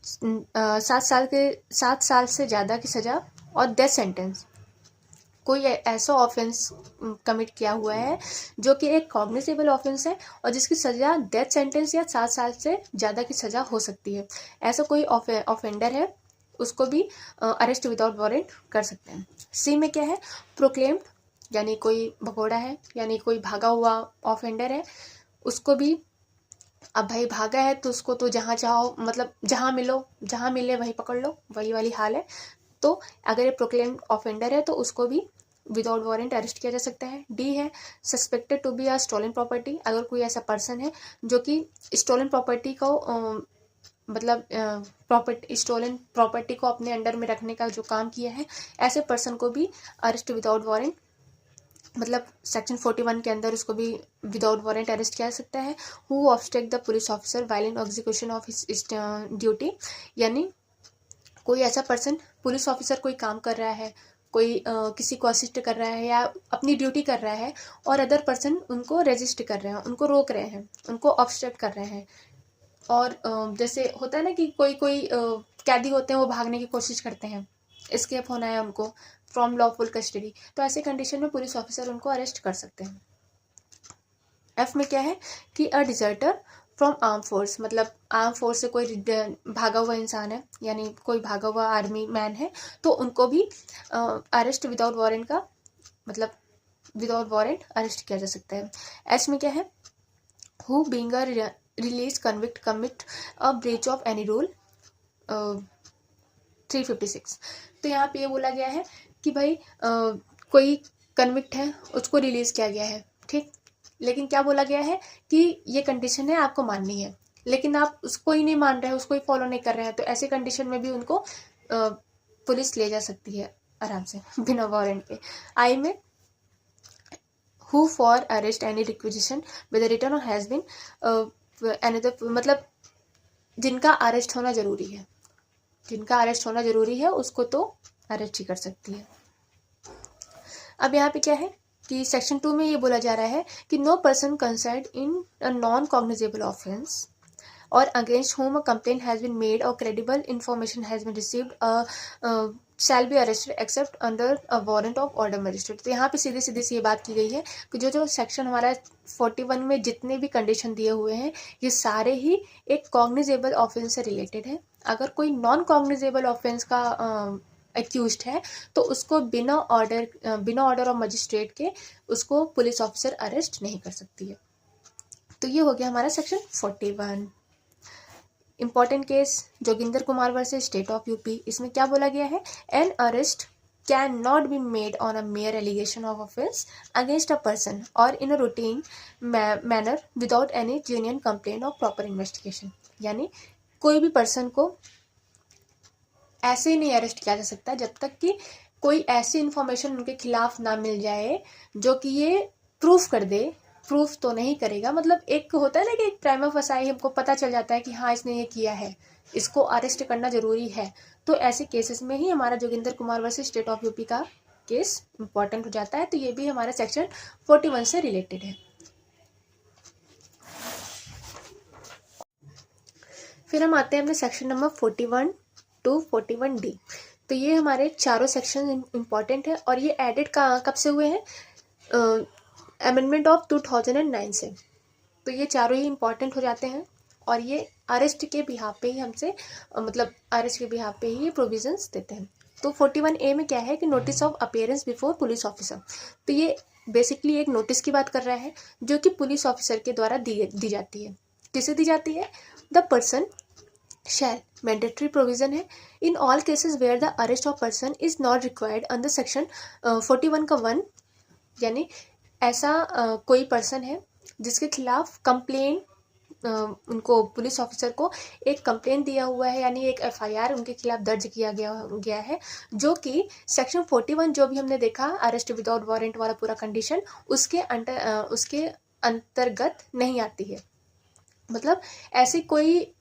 7 साल से ज़्यादा की सज़ा और डेथ सेंटेंस, कोई ऐसा ऑफेंस कमिट किया हुआ है जो कि एक कॉग्निजेबल ऑफेंस है और जिसकी सज़ा डेथ सेंटेंस या 7 साल से ज़्यादा की सज़ा हो सकती है, ऐसा कोई ऑफेंडर है उसको भी अरेस्ट विदाउट वारंट कर सकते हैं। सी में क्या है, प्रोक्लेम्ड, यानी कोई भगोड़ा है, यानी कोई भागा हुआ ऑफेंडर है, उसको भी, अब भाई भागा है तो उसको तो जहाँ चाहो, मतलब जहाँ मिले वहीं पकड़ लो, वही वाली हाल है। तो अगर ये प्रोक्लेम्ड ऑफेंडर है तो उसको भी विदाउट वारंट अरेस्ट किया जा सकता है। डी है suspected to be a stolen property, अगर कोई ऐसा पर्सन है जो कि स्टोलन प्रॉपर्टी को मतलब प्रॉपर्टी स्टोलन प्रॉपर्टी को अपने अंडर में रखने का जो काम किया है, ऐसे पर्सन को भी अरेस्ट विदाउट वारंट, मतलब सेक्शन 41 के अंदर उसको भी विदाउट वारंट अरेस्ट किया जा सकता है। Who obstruct the police officer while in execution of his duty, यानी कोई ऐसा पर्सन, पुलिस ऑफिसर कोई काम कर रहा है, कोई किसी को असिस्ट कर रहा है या अपनी ड्यूटी कर रहा है और अदर पर्सन उनको रेजिस्ट कर रहे हैं, उनको रोक रहे हैं, उनको ऑब्स्ट्रक्ट कर रहे हैं। और जैसे होता है ना कि कोई कोई कैदी होते हैं, वो भागने की कोशिश करते हैं, एस्केप होना है उनको फ्रॉम लॉफुल कस्टडी, तो ऐसे कंडीशन में पुलिस ऑफिसर उनको अरेस्ट कर सकते हैं। एफ में क्या है कि अ डिजर्टर फ्रॉम आर्म फोर्स, मतलब आर्म फोर्स से कोई भागा हुआ इंसान है, यानी कोई भागा हुआ आर्मी मैन है, तो उनको भी अरेस्ट विदाउट वारंट का, मतलब विदाउट वारंट अरेस्ट किया जा सकता है। एस में क्या है, who being a release convict commit a breach of any rule 356। तो यहाँ पे ये बोला गया है कि भाई कोई कन्विक्ट है, उसको रिलीज किया गया है, ठीक, लेकिन क्या बोला गया है कि ये कंडीशन है, आपको माननी है, लेकिन आप उसको ही नहीं मान रहे हैं, उसको ही फॉलो नहीं कर रहे हैं, तो ऐसे कंडीशन में भी उनको पुलिस ले जा सकती है आराम से बिना वारंट के। आई में who for arrest any requisition with return has been another, मतलब जिनका अरेस्ट होना जरूरी है, जिनका अरेस्ट होना जरूरी है उसको तो अरेस्ट ही कर सकती है। अब यहाँ पे क्या है कि सेक्शन 2 में ये बोला जा रहा है कि no person concerned in a non cognizable offence और against whom a complaint has been made or credible information has been received shall be arrested except under a warrant of order magistrate। तो यहाँ पे सीधी सीधी सी ये बात की गई है कि जो जो सेक्शन हमारा 41 में जितने भी कंडीशन दिए हुए हैं, ये सारे ही एक कॉग्निजेबल ऑफेंस से रिलेटेड है। अगर कोई नॉन कॉग्निजेबल ऑफेंस का एक्यूज्ड है तो उसको बिना ऑर्डर ऑफ मजिस्ट्रेट के उसको पुलिस ऑफिसर अरेस्ट नहीं कर सकती है। तो ये हो गया हमारा section 41। Important case Joginder Kumar versus State of UP. इसमें क्या बोला गया है, an arrest cannot be made on a mere allegation of offence against a person और in a routine manner without any genuine complaint of proper investigation, यानी कोई भी person को ऐसे ही नहीं अरेस्ट किया जा सकता जब तक कि कोई ऐसी इंफॉर्मेशन उनके खिलाफ ना मिल जाए जो कि ये प्रूफ कर दे। प्रूफ तो नहीं करेगा, मतलब एक होता है ना कि एक प्राइमा फसाई हमको पता चल जाता है कि हाँ इसने ये किया है, इसको अरेस्ट करना जरूरी है। तो ऐसे केसेस में ही हमारा Joginder Kumar versus State of UP का केस इंपॉर्टेंट हो जाता है। तो ये भी हमारा सेक्शन 41 से रिलेटेड है। फिर हम आते हैं अपने सेक्शन नंबर 41 टू 41D। तो ये हमारे चारों सेक्शन इंपॉर्टेंट है और ये एडिट कब से हुए हैं, अमेंडमेंट ऑफ 2009 से। तो ये चारों ही इंपॉर्टेंट हो जाते हैं और ये अरेस्ट के बिहाफ पे ही हमसे मतलब अरेस्ट के बिहाफ पे ही ये प्रोविजंस देते हैं। तो 41A में क्या है कि notice of appearance before police officer. तो ये बेसिकली एक नोटिस की बात कर रहा है जो कि पुलिस ऑफिसर के द्वारा दी जाती है। किसे दी जाती है, the person shall, mandatory provision है, in all cases where the arrest of person is not required under section 41 का 1, यानी ऐसा कोई पर्सन है जिसके खिलाफ कंप्लेन, उनको पुलिस ऑफिसर को एक कंप्लेन दिया हुआ है, यानी एक FIR उनके खिलाफ दर्ज किया गया है, जो कि सेक्शन 41 जो भी हमने देखा अरेस्ट विदाउट वारंट वाला पूरा कंडीशन उसके अंतर्गत नहीं आती है। मतलब ऐसी कोई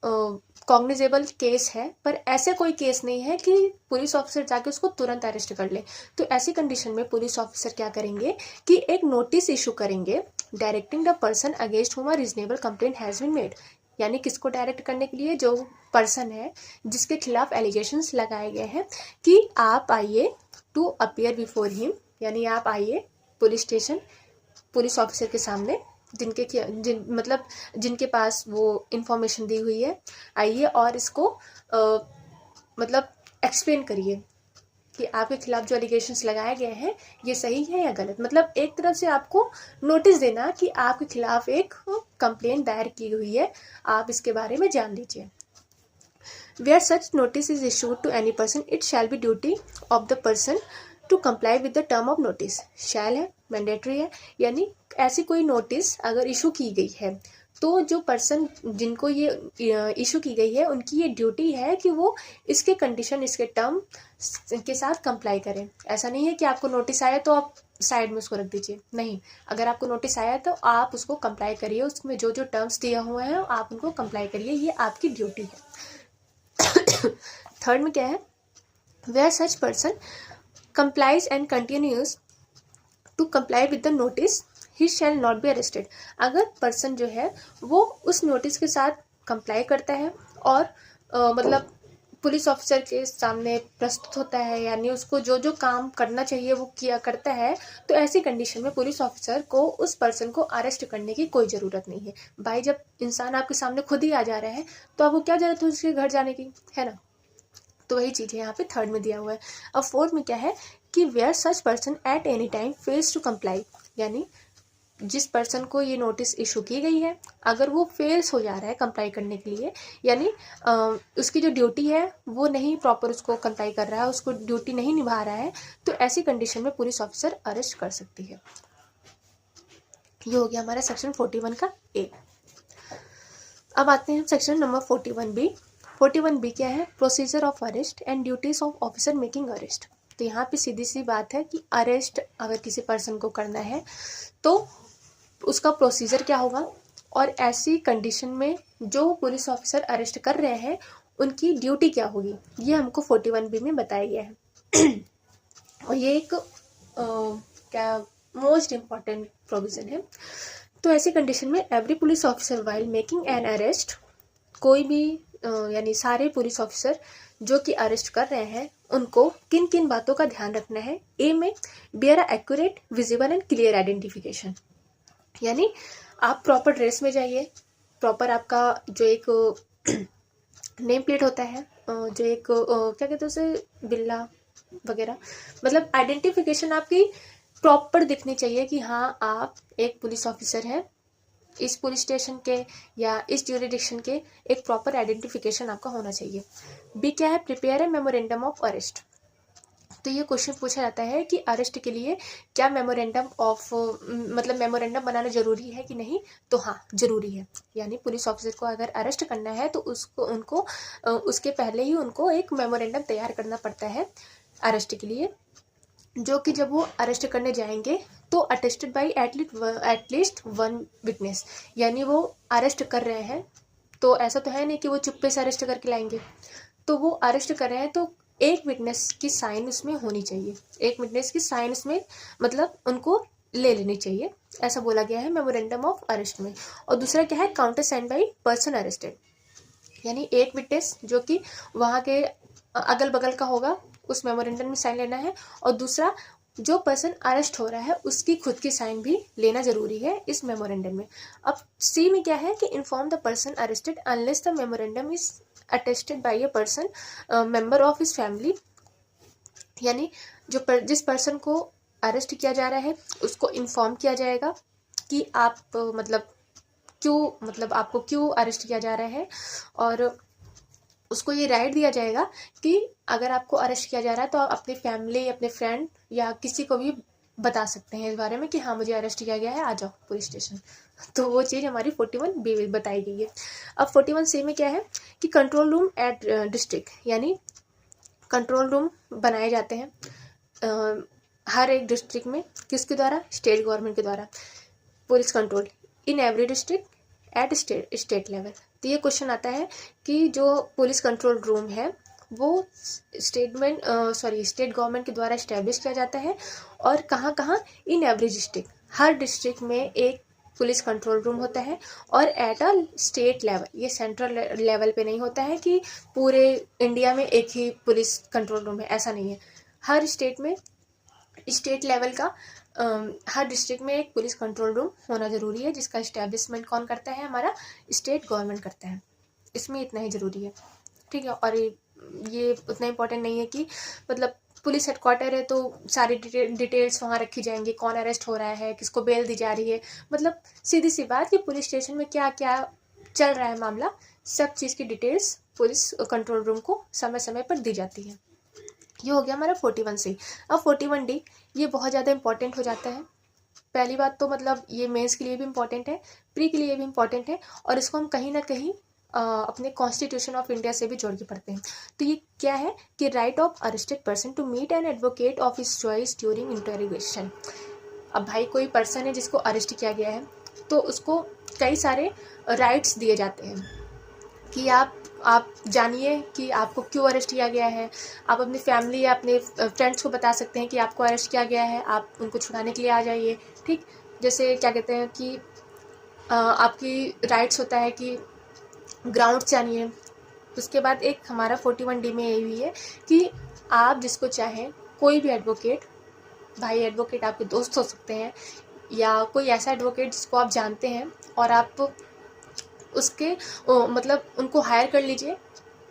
कॉग्निजेबल केस है पर ऐसे कोई केस नहीं है कि पुलिस ऑफिसर जाके उसको तुरंत अरेस्ट कर ले। तो ऐसी कंडीशन में पुलिस ऑफिसर क्या करेंगे कि एक नोटिस इशू करेंगे directing the person against whom a reasonable complaint has been made, यानी किसको डायरेक्ट करने के लिए, जो पर्सन है जिसके खिलाफ एलिगेशंस लगाए गए हैं कि आप आइए टू अपीयर बिफोर हिम, यानी आप आइए पुलिस स्टेशन पुलिस ऑफिसर के सामने जिनके पास वो इंफॉर्मेशन दी हुई है, आइए और इसको मतलब एक्सप्लेन करिए कि आपके खिलाफ जो एलिगेशंस लगाए गए हैं ये सही है या गलत। मतलब एक तरफ से आपको नोटिस देना कि आपके खिलाफ एक कंप्लेंट दायर की हुई है, आप इसके बारे में जान लीजिए। Where such notice is issued to any person it shall be duty of the person to comply with the term of notice. Shall है, मैंडेटरी है, यानी ऐसी कोई नोटिस अगर इशू की गई है तो जो पर्सन जिनको ये इशू की गई है उनकी ये ड्यूटी है कि वो इसके कंडीशन, इसके टर्म के साथ कंप्लाई करें। ऐसा नहीं है कि आपको नोटिस आया तो आप साइड में उसको रख दीजिए, नहीं, अगर आपको नोटिस आया तो आप उसको कंप्लाई करिए, उसमें जो जो टर्म्स दिए हुए हैं आप उनको कंप्लाई करिए, ये आपकी ड्यूटी है। थर्ड में क्या है, where such person complies and continues to comply with the notice he shall not be arrested. अगर पर्सन जो है वो उस नोटिस के साथ कंप्लाई करता है और मतलब पुलिस ऑफिसर के सामने प्रस्तुत होता है, यानी उसको जो जो काम करना चाहिए वो किया करता है, तो ऐसी कंडीशन में पुलिस ऑफिसर को उस पर्सन को अरेस्ट करने की कोई ज़रूरत नहीं है। भाई जब इंसान आपके सामने खुद ही आ जा रहा है तो आपको क्या ज़रूरत है उसके घर जाने की, है ना। तो वही चीज़ है यहाँ पे थर्ड में दिया हुआ है। अब फोर्थ में क्या है कि where such person at any time fails to comply, यानी जिस पर्सन को ये नोटिस इशू की गई है अगर वो फेल्स हो जा रहा है कंप्लाई करने के लिए, यानी उसकी जो ड्यूटी है वो नहीं प्रॉपर उसको कंप्लाई कर रहा है, उसको ड्यूटी नहीं निभा रहा है, तो ऐसी कंडीशन में पुलिस ऑफिसर अरेस्ट कर सकती है। ये हो गया हमारा सेक्शन 41 का ए। अब आते हैं सेक्शन नंबर 41 बी। 41 बी क्या है, procedure of arrest and duties of officer making arrest. तो यहाँ पे सीधी सी बात है कि अरेस्ट अगर किसी पर्सन को करना है तो उसका प्रोसीजर क्या होगा, और ऐसी कंडीशन में जो पुलिस ऑफिसर अरेस्ट कर रहे हैं उनकी ड्यूटी क्या होगी, ये हमको 41 बी में बताया गया है। और ये एक क्या मोस्ट इम्पॉर्टेंट प्रोविजन है। तो ऐसी कंडीशन में every police officer while making an arrest, कोई भी यानी सारे पुलिस ऑफिसर जो कि अरेस्ट कर रहे हैं उनको किन किन बातों का ध्यान रखना है। ए में bear a accurate, visible and clear identification, यानी आप प्रॉपर ड्रेस में जाइए, प्रॉपर आपका जो एक नेम प्लेट होता है, जो एक क्या कहते हैं उसे, बिल्ला वगैरह, मतलब आइडेंटिफिकेशन आपकी प्रॉपर दिखनी चाहिए कि हाँ आप एक पुलिस ऑफिसर हैं इस पुलिस स्टेशन के या इस ज्यूरिडिक्शन के, एक प्रॉपर आइडेंटिफिकेशन आपका होना चाहिए। बी क्या है, prepare a memorandum of arrest. तो ये क्वेश्चन पूछा जाता है कि अरेस्ट के लिए क्या मेमोरेंडम ऑफ मतलब मेमोरेंडम बनाना जरूरी है कि नहीं, तो हाँ जरूरी है। यानी पुलिस ऑफिसर को अगर अरेस्ट करना है तो उनको उसके पहले ही उनको एक मेमोरेंडम तैयार करना पड़ता है अरेस्ट के लिए, जो कि जब वो अरेस्ट करने जाएंगे तो attested by at least one witness, यानी वो अरेस्ट कर रहे हैं तो ऐसा तो है नहीं कि वो चुप्पे से अरेस्ट करके लाएंगे, तो वो अरेस्ट कर रहे हैं तो एक विटनेस की साइन उसमें होनी चाहिए, एक विटनेस की साइन उसमें मतलब उनको ले लेनी चाहिए, ऐसा बोला गया है मेमोरेंडम ऑफ अरेस्ट में। और दूसरा क्या है, countersign by person arrested, यानी एक विटनेस जो कि वहाँ के अगल बगल का होगा उस मेमोरेंडम में साइन लेना है, और दूसरा जो पर्सन अरेस्ट हो रहा है उसकी खुद की साइन भी लेना जरूरी है इस मेमोरेंडम में। अब सी में क्या है कि inform the person arrested unless the memorandum is attested bye a person member of his family, यानी जिस पर्सन को अरेस्ट किया जा रहा है उसको इन्फॉर्म किया जाएगा कि आप मतलब आपको क्यों अरेस्ट किया जा रहा है, और उसको ये राइट दिया जाएगा कि अगर आपको अरेस्ट किया जा रहा है तो आप अपनी फैमिली, अपने फ्रेंड या किसी को भी बता सकते हैं इस बारे में कि हाँ मुझे अरेस्ट किया गया है, आ जाओ पुलिस स्टेशन। तो वो चीज़ हमारी 41 बी में बताई गई है। अब 41 सी में क्या है कि कंट्रोल रूम एट डिस्ट्रिक्ट, यानी कंट्रोल रूम बनाए जाते हैं हर एक डिस्ट्रिक्ट में, किसके द्वारा, स्टेट गवर्नमेंट के द्वारा, police control in every district at state level. तो ये क्वेश्चन आता है कि जो पुलिस कंट्रोल रूम है वो स्टेट गवर्नमेंट के द्वारा इस्टेब्लिश किया जाता है, और कहाँ कहाँ, इन एवरी डिस्ट्रिक्ट, हर डिस्ट्रिक्ट में एक पुलिस कंट्रोल रूम होता है, और एट अ स्टेट लेवल, ये सेंट्रल लेवल पे नहीं होता है कि पूरे इंडिया में एक ही पुलिस कंट्रोल रूम है, ऐसा नहीं है। हर स्टेट में, स्टेट लेवल का हर डिस्ट्रिक्ट में एक पुलिस कंट्रोल रूम होना ज़रूरी है, जिसका इस्टेब्लिशमेंट कौन करता है, हमारा स्टेट गवर्नमेंट करता है। इसमें इतना ही ज़रूरी है, ठीक है। और ये उतना इम्पोर्टेंट नहीं है कि मतलब पुलिस हेडक्वार्टर है तो सारी डिटेल्स वहाँ रखी जाएंगी, कौन अरेस्ट हो रहा है, किसको बेल दी जा रही है, मतलब सीधी सी बात कि पुलिस स्टेशन में क्या क्या चल रहा है मामला, सब चीज़ की डिटेल्स पुलिस कंट्रोल रूम को समय समय पर दी जाती है। ये हो गया हमारा 41 सी। अब 41 डी, ये बहुत ज़्यादा इम्पोर्टेंट हो जाता है पहली बात तो मतलब ये मेंस के लिए भी इम्पॉर्टेंट है, प्री के लिए भी इम्पॉर्टेंट है, और इसको हम कहीं ना कहीं अपने कॉन्स्टिट्यूशन ऑफ इंडिया से भी जोड़ के पढ़ते हैं। तो ये क्या है कि right of arrested person to meet an advocate of his choice during interrogation. अब भाई कोई पर्सन है जिसको अरेस्ट किया गया है, तो उसको कई सारे राइट्स दिए जाते हैं कि आप जानिए कि आपको क्यों अरेस्ट किया गया है। आप अपनी फैमिली या अपने फ्रेंड्स को बता सकते हैं कि आपको अरेस्ट किया गया है, आप उनको छुड़ाने के लिए आ जाइए। ठीक, जैसे क्या कहते हैं कि आपकी राइट्स होता है कि ग्राउंड जानिए। उसके बाद एक हमारा 41D में ये भी है कि आप जिसको चाहें कोई भी एडवोकेट, भाई एडवोकेट आपके दोस्त हो सकते हैं या कोई ऐसा एडवोकेट जिसको आप जानते हैं, और आप उसके मतलब उनको हायर कर लीजिए।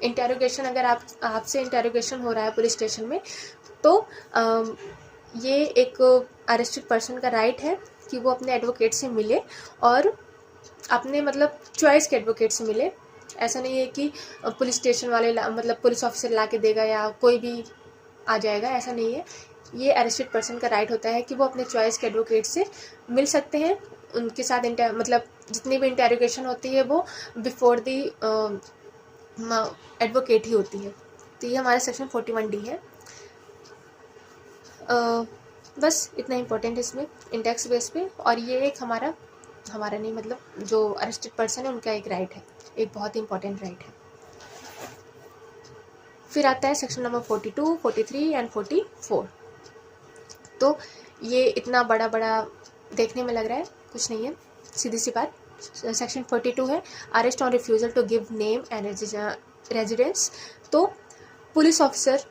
इंटेरोगेशन अगर आपसे इंटेरोगेशन हो रहा है पुलिस स्टेशन में, तो ये एक अरेस्टेड पर्सन का राइट है कि वो अपने एडवोकेट से मिले और अपने मतलब चॉइस के एडवोकेट से मिले। ऐसा नहीं है कि पुलिस स्टेशन वाले मतलब पुलिस ऑफिसर ला के देगा या कोई भी आ जाएगा, ऐसा नहीं है। ये अरेस्टेड पर्सन का राइट होता है कि वो अपने चॉइस के एडवोकेट से मिल सकते हैं। उनके साथ मतलब जितनी भी इंटेरोगेशन होती है वो बिफोर दी एडवोकेट ही होती है। तो ये हमारा सेक्शन 41D है। बस इतना इम्पोर्टेंट है इसमें इंडेक्स बेस पे। और ये एक हमारा नहीं मतलब जो अरेस्टेड पर्सन है उनका एक राइट है, एक बहुत ही इंपॉर्टेंट राइट है। फिर आता है सेक्शन नंबर 42, 43 एंड 44। तो ये इतना बड़ा देखने में लग रहा है, कुछ नहीं है, सीधी सी बात। सेक्शन 42 है arrest on refusal to give name and residence. तो पुलिस ऑफिसर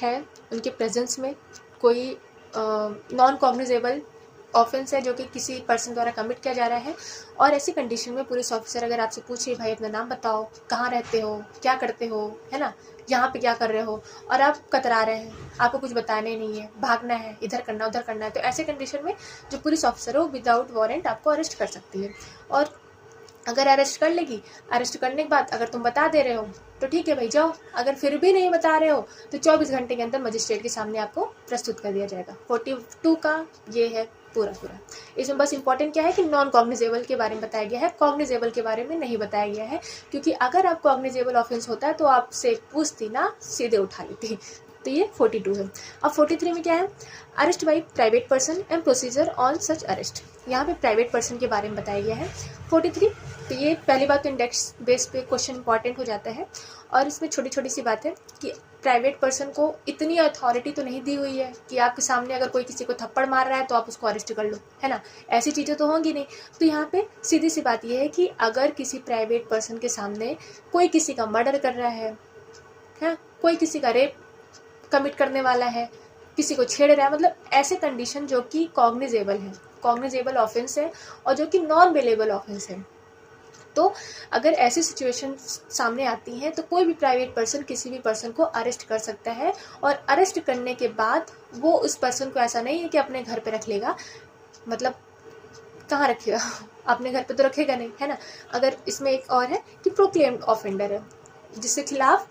है, उनके प्रेजेंस में कोई नॉन कॉग्निजेबल ऑफेंस है जो कि किसी पर्सन द्वारा कमिट किया जा रहा है, और ऐसी कंडीशन में पुलिस ऑफिसर अगर आपसे पूछे भाई अपना नाम बताओ, कहाँ रहते हो, क्या करते हो, है ना, यहाँ पे क्या कर रहे हो, और आप कतरा रहे हैं, आपको कुछ बताने नहीं है, भागना है, इधर करना उधर करना है, तो ऐसे कंडीशन में जो पुलिस ऑफिसर हो विदाउट वारंट आपको अरेस्ट कर सकती है। और अगर अरेस्ट कर लेगी, अरेस्ट करने के बाद अगर तुम बता दे रहे हो तो ठीक है भाई जाओ, अगर फिर भी नहीं बता रहे हो तो 24 घंटे के अंदर मजिस्ट्रेट के सामने आपको प्रस्तुत कर दिया जाएगा। 42 का ये है पूरा। इसमें बस इंपॉर्टेंट क्या है कि नॉन कॉग्निजेबल के बारे में बताया गया है, कॉग्निजेबल के बारे में नहीं बताया गया है, क्योंकि अगर आप कॉग्निजेबल ऑफेंस होता है तो आपसे पूछती ना, सीधे उठा लेती। तो ये 42 है। अब 43 में क्या है, arrest by private person and procedure on such arrest. यहाँ पे प्राइवेट पर्सन के बारे में बताया गया है 43। तो ये पहली बात तो इंडेक्स बेस पे क्वेश्चन इंपॉर्टेंट हो जाता है, और इसमें छोटी छोटी सी बात है कि प्राइवेट पर्सन को इतनी अथॉरिटी तो नहीं दी हुई है कि आपके सामने अगर कोई किसी को थप्पड़ मार रहा है तो आप उसको अरेस्ट कर लो, है ना, ऐसी चीज़ें तो होंगी नहीं। तो यहाँ पे सीधी सी बात ये है कि अगर किसी प्राइवेट पर्सन के सामने कोई किसी का मर्डर कर रहा है, कोई किसी का रेप कमिट करने वाला है, किसी को छेड़ रहा है, मतलब ऐसे कंडीशन जो कि कॉग्निजेबल है, कॉग्निजेबल ऑफेंस है और जो कि नॉन बेलेबल ऑफेंस है, तो अगर ऐसी सिचुएशन सामने आती हैं तो कोई भी प्राइवेट पर्सन किसी भी पर्सन को अरेस्ट कर सकता है। और अरेस्ट करने के बाद वो उस पर्सन को ऐसा नहीं है कि अपने घर पे रख लेगा, मतलब कहाँ रखेगा, अपने घर पे तो रखेगा नहीं, है ना। अगर इसमें एक और है कि प्रोक्लेम्ड ऑफेंडर है, जिसके खिलाफ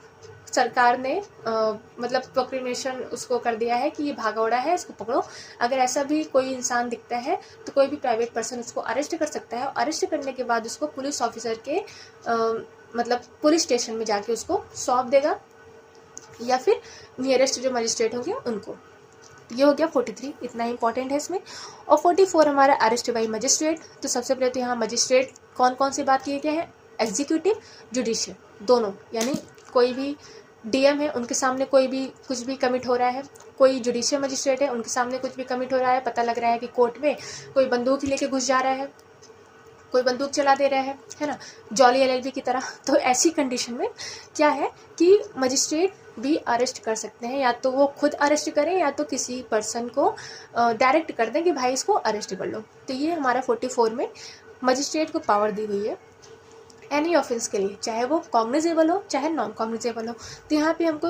सरकार ने मतलब प्रोक्लेमेशन उसको कर दिया है कि ये भागा उड़ा है, इसको पकड़ो। अगर ऐसा भी कोई इंसान दिखता है तो कोई भी प्राइवेट पर्सन उसको अरेस्ट कर सकता है, और अरेस्ट करने के बाद उसको पुलिस ऑफिसर के मतलब पुलिस स्टेशन में जाके उसको सौंप देगा, या फिर नियरेस्ट जो मजिस्ट्रेट होंगे उनको। ये हो गया 43, इतना ही इंपॉर्टेंट है इसमें। और 44 हमारा अरेस्ट बाई मजिस्ट्रेट। तो सबसे पहले तो यहाँ मजिस्ट्रेट कौन कौन सी बात किए गए हैं, एग्जीक्यूटिव जुडिशियल दोनों, यानी कोई भी डीएम है उनके सामने कोई भी कुछ भी कमिट हो रहा है, कोई जुडिशियल मजिस्ट्रेट है उनके सामने कुछ भी कमिट हो रहा है, पता लग रहा है कि कोर्ट में कोई बंदूक लेके घुस जा रहा है, कोई बंदूक चला दे रहा है ना, जॉली एलएलबी की तरह, तो ऐसी कंडीशन में क्या है कि मजिस्ट्रेट भी अरेस्ट कर सकते हैं, या तो वो खुद अरेस्ट करें या तो किसी पर्सन को डायरेक्ट कर दें कि भाई इसको अरेस्ट कर लो। तो ये हमारा 44 में मजिस्ट्रेट को पावर दी हुई है एनी ऑफेंस के लिए, चाहे वो कॉग्निजेबल हो चाहे नॉन कॉग्निजेबल हो। तो यहाँ पे हमको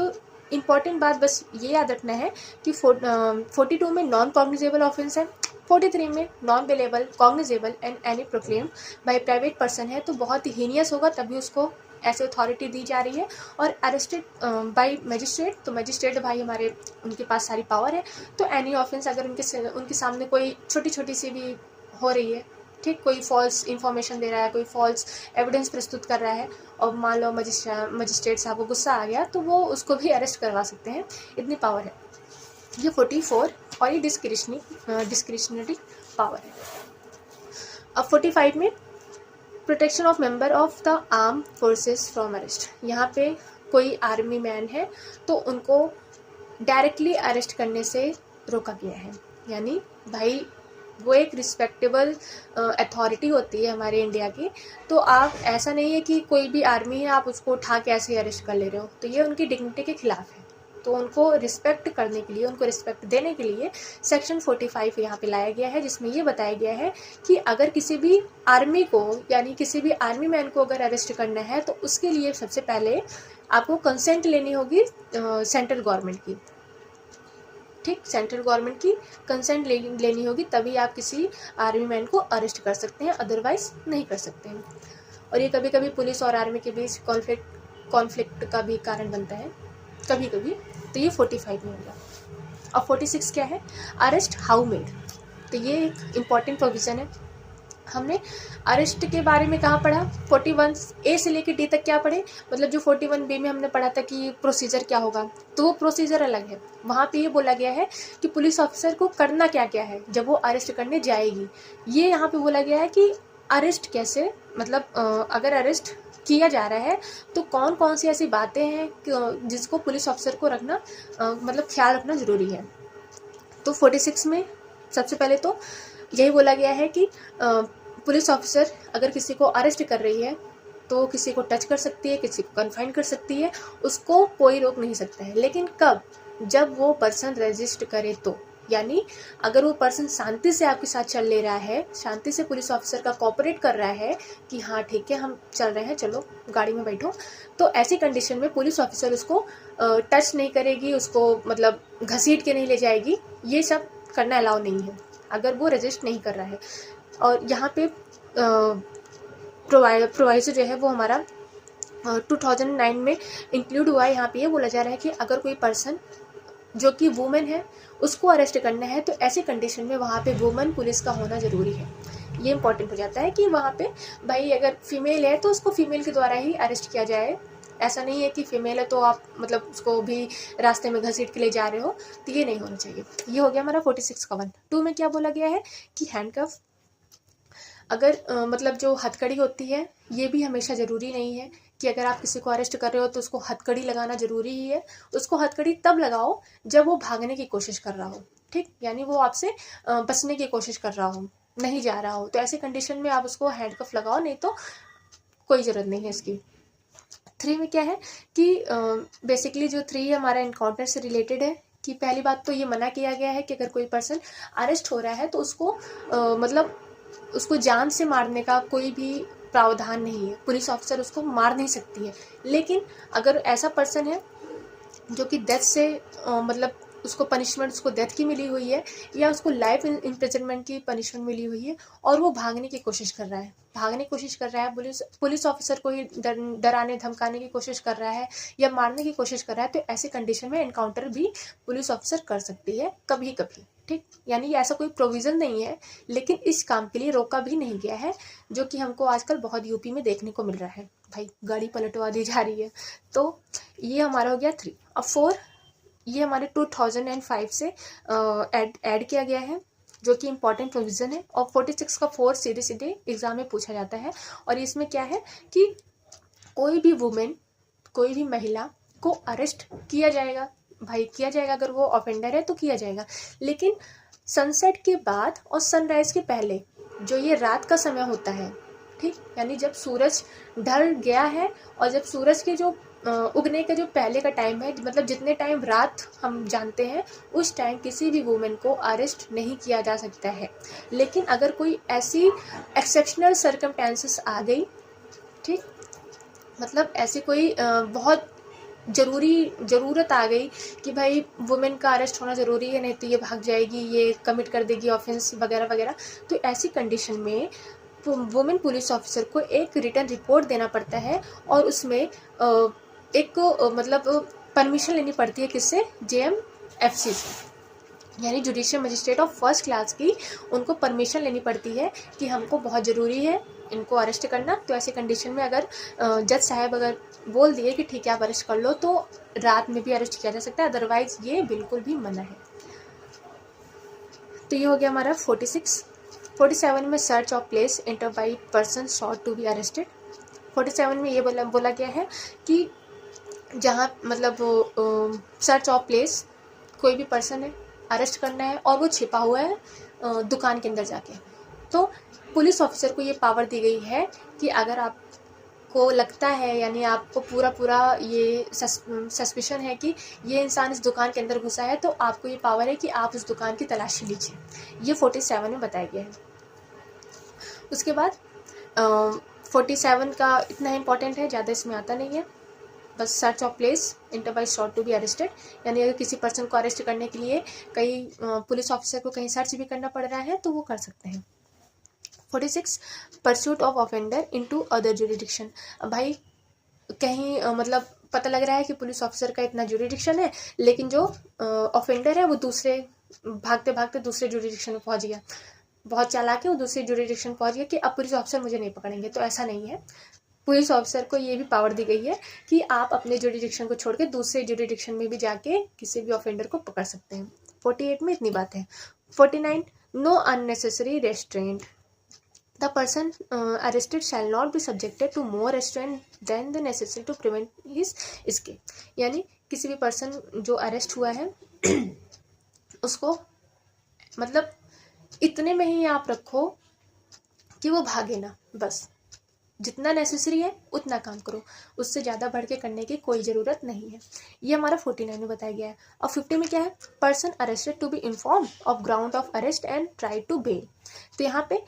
इम्पॉर्टेंट बात बस ये याद रखना है कि 42 में नॉन कॉग्निजेबल ऑफेंस है, 43 में non bailable, cognizable and any proclaim bye private person है, तो बहुत ही हीनियस होगा तभी उसको ऐसे अथॉरिटी दी जा रही है। और अरेस्टेड बाय मजिस्ट्रेट, तो मजिस्ट्रेट भाई हमारे उनके पास सारी पावर है। तो एनी ऑफेंस अगर उनके सामने कोई छोटी छोटी सी भी हो रही है, ठीक, कोई फॉल्स इंफॉर्मेशन दे रहा है, कोई फॉल्स एविडेंस प्रस्तुत कर रहा है, और मान लो मजिस्ट्रेट साहब को गुस्सा आ गया तो वो उसको भी अरेस्ट करवा सकते हैं, इतनी पावर है। ये 44 और ये डिस्क्रिशनरी पावर है। अब 45 में protection of member of the arm forces from arrest. यहाँ पे कोई आर्मी मैन है तो उनको डायरेक्टली अरेस्ट करने से रोका गया है। यानी भाई वो एक रिस्पेक्टेबल अथॉरिटी होती है हमारे इंडिया की, तो आप ऐसा नहीं है कि कोई भी आर्मी है आप उसको उठा के ऐसे ही अरेस्ट कर ले रहे हो, तो ये उनकी डिग्निटी के खिलाफ है। तो उनको रिस्पेक्ट करने के लिए, उनको रिस्पेक्ट देने के लिए सेक्शन 45 यहाँ पे लाया गया है, जिसमें ये बताया गया है कि अगर किसी भी आर्मी को, यानी किसी भी आर्मी मैन को अगर अरेस्ट करना है तो उसके लिए सबसे पहले आपको कंसेंट लेनी होगी सेंट्रल गवर्नमेंट की, ठीक, सेंट्रल गवर्नमेंट की कंसेंट लेनी होगी, तभी आप किसी आर्मी मैन को अरेस्ट कर सकते हैं, अदरवाइज नहीं कर सकते हैं। और ये कभी कभी पुलिस और आर्मी के बीच कॉन्फ्लिक्ट का भी कारण बनता है कभी कभी। तो ये 45 में होगा। और 46 क्या है, अरेस्ट हाउ मेड। तो ये एक इम्पॉर्टेंट प्रोविज़न है। हमने अरेस्ट के बारे में कहाँ पढ़ा, 41A से लेकर D तक क्या पढ़े, मतलब जो 41B में हमने पढ़ा था कि प्रोसीजर क्या होगा, तो वो प्रोसीजर अलग है। वहाँ पे ये बोला गया है कि पुलिस ऑफिसर को करना क्या क्या है जब वो अरेस्ट करने जाएगी। ये यहाँ पे बोला गया है कि अरेस्ट कैसे, मतलब अगर अरेस्ट किया जा रहा है तो कौन कौन सी ऐसी बातें हैं जिसको पुलिस ऑफिसर को रखना मतलब ख्याल रखना ज़रूरी है। तो 46 में सबसे पहले तो यही बोला गया है कि पुलिस ऑफिसर अगर किसी को अरेस्ट कर रही है तो किसी को टच कर सकती है, किसी को कन्फाइन कर सकती है, उसको कोई रोक नहीं सकता है। लेकिन कब, जब वो पर्सन रजिस्ट करे तो, यानी अगर वो पर्सन शांति से आपके साथ चल ले रहा है, शांति से पुलिस ऑफिसर का कोऑपरेट कर रहा है कि हाँ ठीक है हम चल रहे हैं, चलो गाड़ी में बैठो, तो ऐसी कंडीशन में पुलिस ऑफिसर उसको टच नहीं करेगी, उसको मतलब घसीट के नहीं ले जाएगी, ये सब करना अलाउ नहीं है अगर वो रजिस्ट नहीं कर रहा है। और यहाँ पे प्रोवाइजर जो है वो हमारा 2009 में इंक्लूड हुआ है। यहाँ पे ये बोला जा रहा है कि अगर कोई पर्सन जो कि वुमेन है उसको अरेस्ट करना है तो ऐसी कंडीशन में वहाँ पे वुमेन पुलिस का होना ज़रूरी है। ये इंपॉर्टेंट हो जाता है कि वहाँ पे भाई अगर फीमेल है तो उसको फीमेल के द्वारा ही अरेस्ट किया जाए। ऐसा नहीं है कि फीमेल है तो आप मतलब उसको भी रास्ते में घसीट के ले जा रहे हो, तो ये नहीं होना चाहिए। ये हो गया हमारा 46 का 1। 2 में क्या बोला गया है कि हैंडकफ, अगर मतलब जो हथकड़ी होती है ये भी हमेशा ज़रूरी नहीं है कि अगर आप किसी को अरेस्ट कर रहे हो तो उसको हथकड़ी लगाना ज़रूरी ही है। उसको हथकड़ी तब लगाओ जब वो भागने की कोशिश कर रहा हो, ठीक, यानी वो आपसे बचने की कोशिश कर रहा हो, नहीं जा रहा हो, तो ऐसे कंडीशन में आप उसको हैंडकफ लगाओ, नहीं तो कोई ज़रूरत नहीं है इसकी। 3 में क्या है कि बेसिकली जो 3 हमारा इनकाउंटर से रिलेटेड है कि पहली बात तो ये मना किया गया है कि अगर कोई पर्सन अरेस्ट हो रहा है तो उसको मतलब उसको जान से मारने का कोई भी प्रावधान नहीं है, पुलिस ऑफिसर उसको मार नहीं सकती है। लेकिन अगर ऐसा पर्सन है जो कि डेथ से मतलब उसको पनिशमेंट उसको डेथ की मिली हुई है या उसको लाइफ इम्प्रिजनमेंट की पनिशमेंट मिली हुई है और वो भागने की कोशिश कर रहा है, पुलिस ऑफिसर को ही डराने धमकाने की कोशिश कर रहा है या मारने की कोशिश कर रहा है, तो ऐसे कंडीशन में एनकाउंटर भी पुलिस ऑफिसर कर सकती है कभी कभी, ठीक। यानी ऐसा कोई प्रोविज़न नहीं है, लेकिन इस काम के लिए रोका भी नहीं गया है, जो कि हमको आजकल बहुत यूपी में देखने को मिल रहा है। भाई गाड़ी पलटवा दी जा रही है। तो ये हमारा हो गया 3। अब 4 ये हमारे 2005 से ऐड किया गया है, जो कि इम्पॉर्टेंट प्रोविज़न है। और 46 का 4 सीधे एग्ज़ाम में पूछा जाता है। और इसमें क्या है कि कोई भी वुमेन, कोई भी महिला को अरेस्ट किया जाएगा, भाई किया जाएगा, अगर वो ऑफेंडर है तो किया जाएगा, लेकिन सनसेट के बाद और सनराइज़ के पहले जो ये रात का समय होता है, ठीक, यानी जब सूरज ढल गया है और जब सूरज के जो उगने का जो पहले का टाइम है, मतलब जितने टाइम रात हम जानते हैं उस टाइम किसी भी वुमेन को अरेस्ट नहीं किया जा सकता है। लेकिन अगर कोई ऐसी एक्सेप्शनल सर्कमस्टेंसेस आ गई, ठीक, मतलब ऐसी कोई बहुत ज़रूरत आ गई कि भाई वुमेन का अरेस्ट होना ज़रूरी है, नहीं तो ये भाग जाएगी, ये कमिट कर देगी ऑफेंस वगैरह वगैरह, तो ऐसी कंडीशन में वुमेन पुलिस ऑफिसर को एक रिटर्न रिपोर्ट देना पड़ता है और उसमें एक मतलब परमिशन लेनी पड़ती है किससे, JMFC से, यानी judicial magistrate of first class की उनको परमिशन लेनी पड़ती है कि हमको बहुत ज़रूरी है इनको अरेस्ट करना। तो ऐसे कंडीशन में अगर जज साहब अगर बोल दिए कि ठीक है आप अरेस्ट कर लो तो रात में भी अरेस्ट किया जा सकता है, अदरवाइज ये बिल्कुल भी मना है। तो ये हो गया हमारा 46। 47 में search of place enter by person sought to be arrested. 47 में ये बोला गया है कि जहाँ मतलब सर्च ऑफ प्लेस, कोई भी पर्सन है अरेस्ट करना है और वो छिपा हुआ है दुकान के अंदर जाके, तो पुलिस ऑफिसर को ये पावर दी गई है कि अगर आपको लगता है, यानी आपको पूरा ये सस्पिशन है कि ये इंसान इस दुकान के अंदर घुसा है, तो आपको ये पावर है कि आप उस दुकान की तलाशी लीजिए। ये 47 में बताया गया है। उसके बाद 47 का इतना इम्पोर्टेंट है, ज़्यादा इसमें आता नहीं है, बस search of place enter by sought to be arrested, यानी अगर किसी पर्सन को अरेस्ट करने के लिए कई पुलिस ऑफिसर को कहीं सर्च भी करना पड़ रहा है तो वो कर सकते हैं। 46 pursuit of offender into other jurisdiction. भाई कहीं मतलब पता लग रहा है कि पुलिस ऑफिसर का इतना जुरिडिक्शन है, लेकिन जो ऑफेंडर है वो दूसरे भागते भागते दूसरे जुरिडिक्शन में पहुंच गया, बहुत चालाक है, वो दूसरे जुरिडिक्शन पहुंच गया कि अब पुलिस ऑफिसर मुझे नहीं पकड़ेंगे। तो ऐसा नहीं है, पुलिस ऑफिसर को ये भी पावर दी गई है कि आप अपने जुरिडिक्शन को छोड़ के दूसरे जुरिडिक्शन में भी जाके किसी भी ऑफेंडर को पकड़ सकते हैं। 48 में इतनी बात है। 49 know unnecessary restaurant. The person arrested shall not be subjected to more restraint than the necessary to prevent his escape। यानी किसी भी पर्सन जो अरेस्ट हुआ है उसको मतलब इतने में ही आप रखो कि वो भागे ना, बस जितना नेसेसरी है उतना काम करो, उससे ज़्यादा बढ़ के करने की कोई ज़रूरत नहीं है। ये हमारा 49 में बताया गया है। और 50 में क्या है, person arrested to be inform of ground of arrest and try to bail. तो यहाँ पे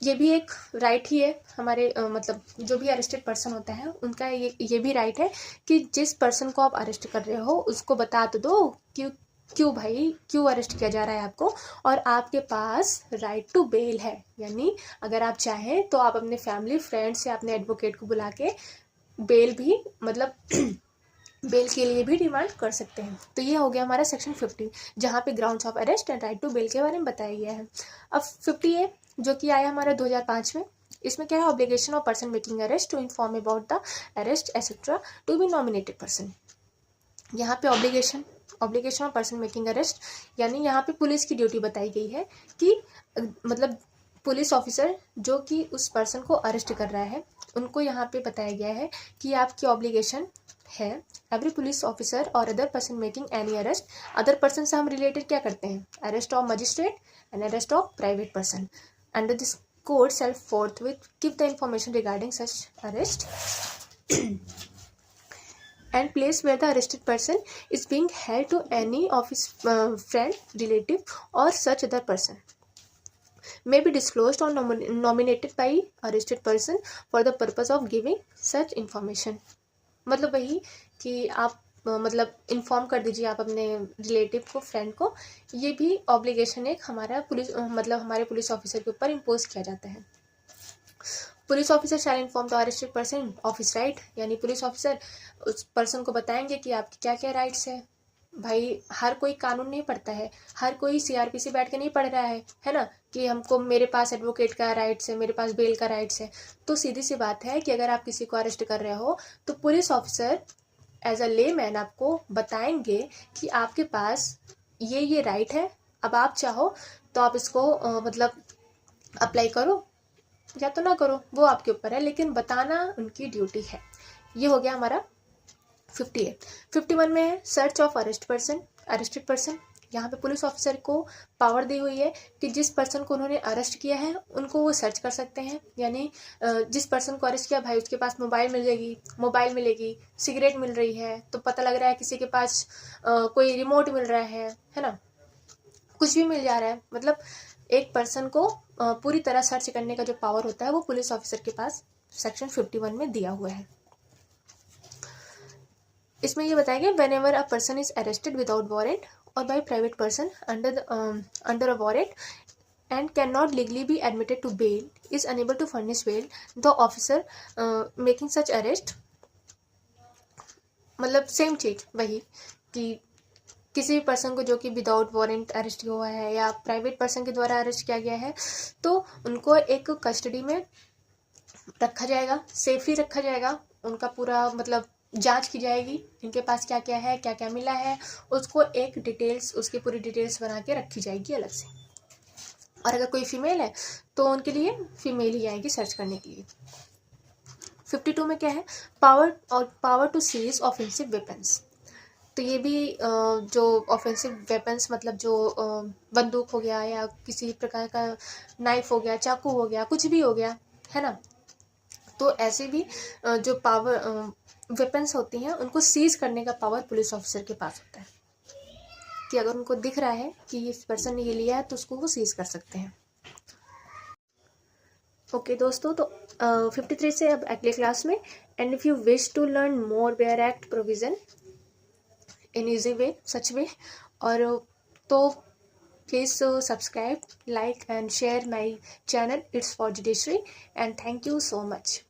ये भी एक राइट ही है हमारे मतलब जो भी अरेस्टेड पर्सन होता है उनका ये भी राइट है कि जिस पर्सन को आप अरेस्ट कर रहे हो उसको बता तो दो क्यों भाई क्यों अरेस्ट किया जा रहा है आपको, और आपके पास राइट टू बेल है, यानी अगर आप चाहें तो आप अपने फैमिली फ्रेंड्स या अपने एडवोकेट को बुला के बेल भी मतलब बेल के लिए भी डिमांड कर सकते हैं। तो ये हो गया हमारा सेक्शन 50 जहाँ पे grounds of arrest and right to bail के बारे में बताया गया है। अब 50A जो कि आया हमारा 2005 में, इसमें क्या है, obligation of person making arrest to inform about the arrest etcetera to be nominated person. यहाँ पे obligation of person making arrest, यानी यहाँ पे पुलिस की ड्यूटी बताई गई है कि मतलब पुलिस ऑफिसर जो कि उस पर्सन को अरेस्ट कर रहा है उनको यहाँ पे बताया गया है कि आपकी ऑब्लिगेशन है। एवरी पुलिस ऑफिसर और other person making any arrest, other person से हम रिलेटेड क्या करते हैं, arrest of magistrate and arrest of private person, under this code self forthwith give the information regarding such arrest and place where the arrested person is being held to any of his friend, relative or such other person may be disclosed or nominated by arrested person for the purpose of giving such information। मतलब वही कि आप मतलब inform कर दीजिए आप अपने relative को, फ्रेंड को। ये भी ऑब्लिगेशन एक हमारा पुलिस मतलब हमारे पुलिस ऑफिसर के ऊपर इम्पोज किया जाता है। Police officer shall inform the arrested person of his right, यानी पुलिस ऑफिसर उस पर्सन को बताएंगे कि आपकी क्या क्या राइट्स है। भाई हर कोई कानून नहीं पढ़ता है, हर कोई CRPC बैठ के नहीं पढ़ रहा है ना, कि हमको मेरे पास एडवोकेट का राइट्स है, मेरे पास बेल का राइट्स है। तो सीधी सी बात है कि अगर आप किसी को अरेस्ट कर रहे हो तो पुलिस ऑफिसर एज अ ले मैन आपको बताएंगे कि आपके पास ये राइट है, अब आप चाहो तो आप इसको मतलब अप्लाई करो या तो ना करो, वो आपके ऊपर है, लेकिन बताना उनकी ड्यूटी है। ये हो गया हमारा 58। 51 में है सर्च ऑफ अरेस्टेड पर्सन। यहाँ पे पुलिस ऑफिसर को पावर दी हुई है कि जिस पर्सन को उन्होंने अरेस्ट किया है उनको वो सर्च कर सकते हैं, यानी जिस पर्सन को अरेस्ट किया भाई उसके पास मोबाइल मिलेगी, सिगरेट मिल रही है, तो पता लग रहा है किसी के पास कोई रिमोट मिल रहा है ना, कुछ भी मिल जा रहा है। मतलब एक पर्सन को पूरी तरह सर्च करने का जो पावर होता है वो पुलिस ऑफिसर के पास सेक्शन 51 में दिया हुआ है। इसमें ये बताया गया whenever a person is arrested without warrant और by private person under a warrant and cannot legally be admitted to bail, is unable to furnish bail, the officer making such arrest, मतलब सेम चीज वही कि किसी भी person को जो कि विदाउट वारंट अरेस्ट हुआ है या प्राइवेट पर्सन के द्वारा अरेस्ट किया गया है, तो उनको एक कस्टडी में रखा जाएगा, सेफली रखा जाएगा, उनका पूरा मतलब जांच की जाएगी, इनके पास क्या क्या है, क्या क्या मिला है, उसको एक डिटेल्स, उसकी पूरी डिटेल्स बना के रखी जाएगी अलग से। और अगर कोई फीमेल है तो उनके लिए फीमेल ही आएगी सर्च करने के लिए। 52 में क्या है, power to seize offensive weapons. तो ये भी जो ऑफेंसिव वेपन्स मतलब जो बंदूक हो गया या किसी प्रकार का नाइफ हो गया, चाकू हो गया, कुछ भी हो गया, है ना, तो ऐसे भी जो पावर वेपन्स होती हैं उनको सीज करने का पावर पुलिस ऑफिसर के पास होता है, कि अगर उनको दिख रहा है कि इस पर्सन ने ये लिया है तो उसको वो सीज कर सकते हैं। ओके दोस्तों, तो 53 से अब अगले क्लास में, and if you wish to learn more where act provision in easy way, such way, और तो please subscribe, like and share my channel it's for judiciary, and thank you so much.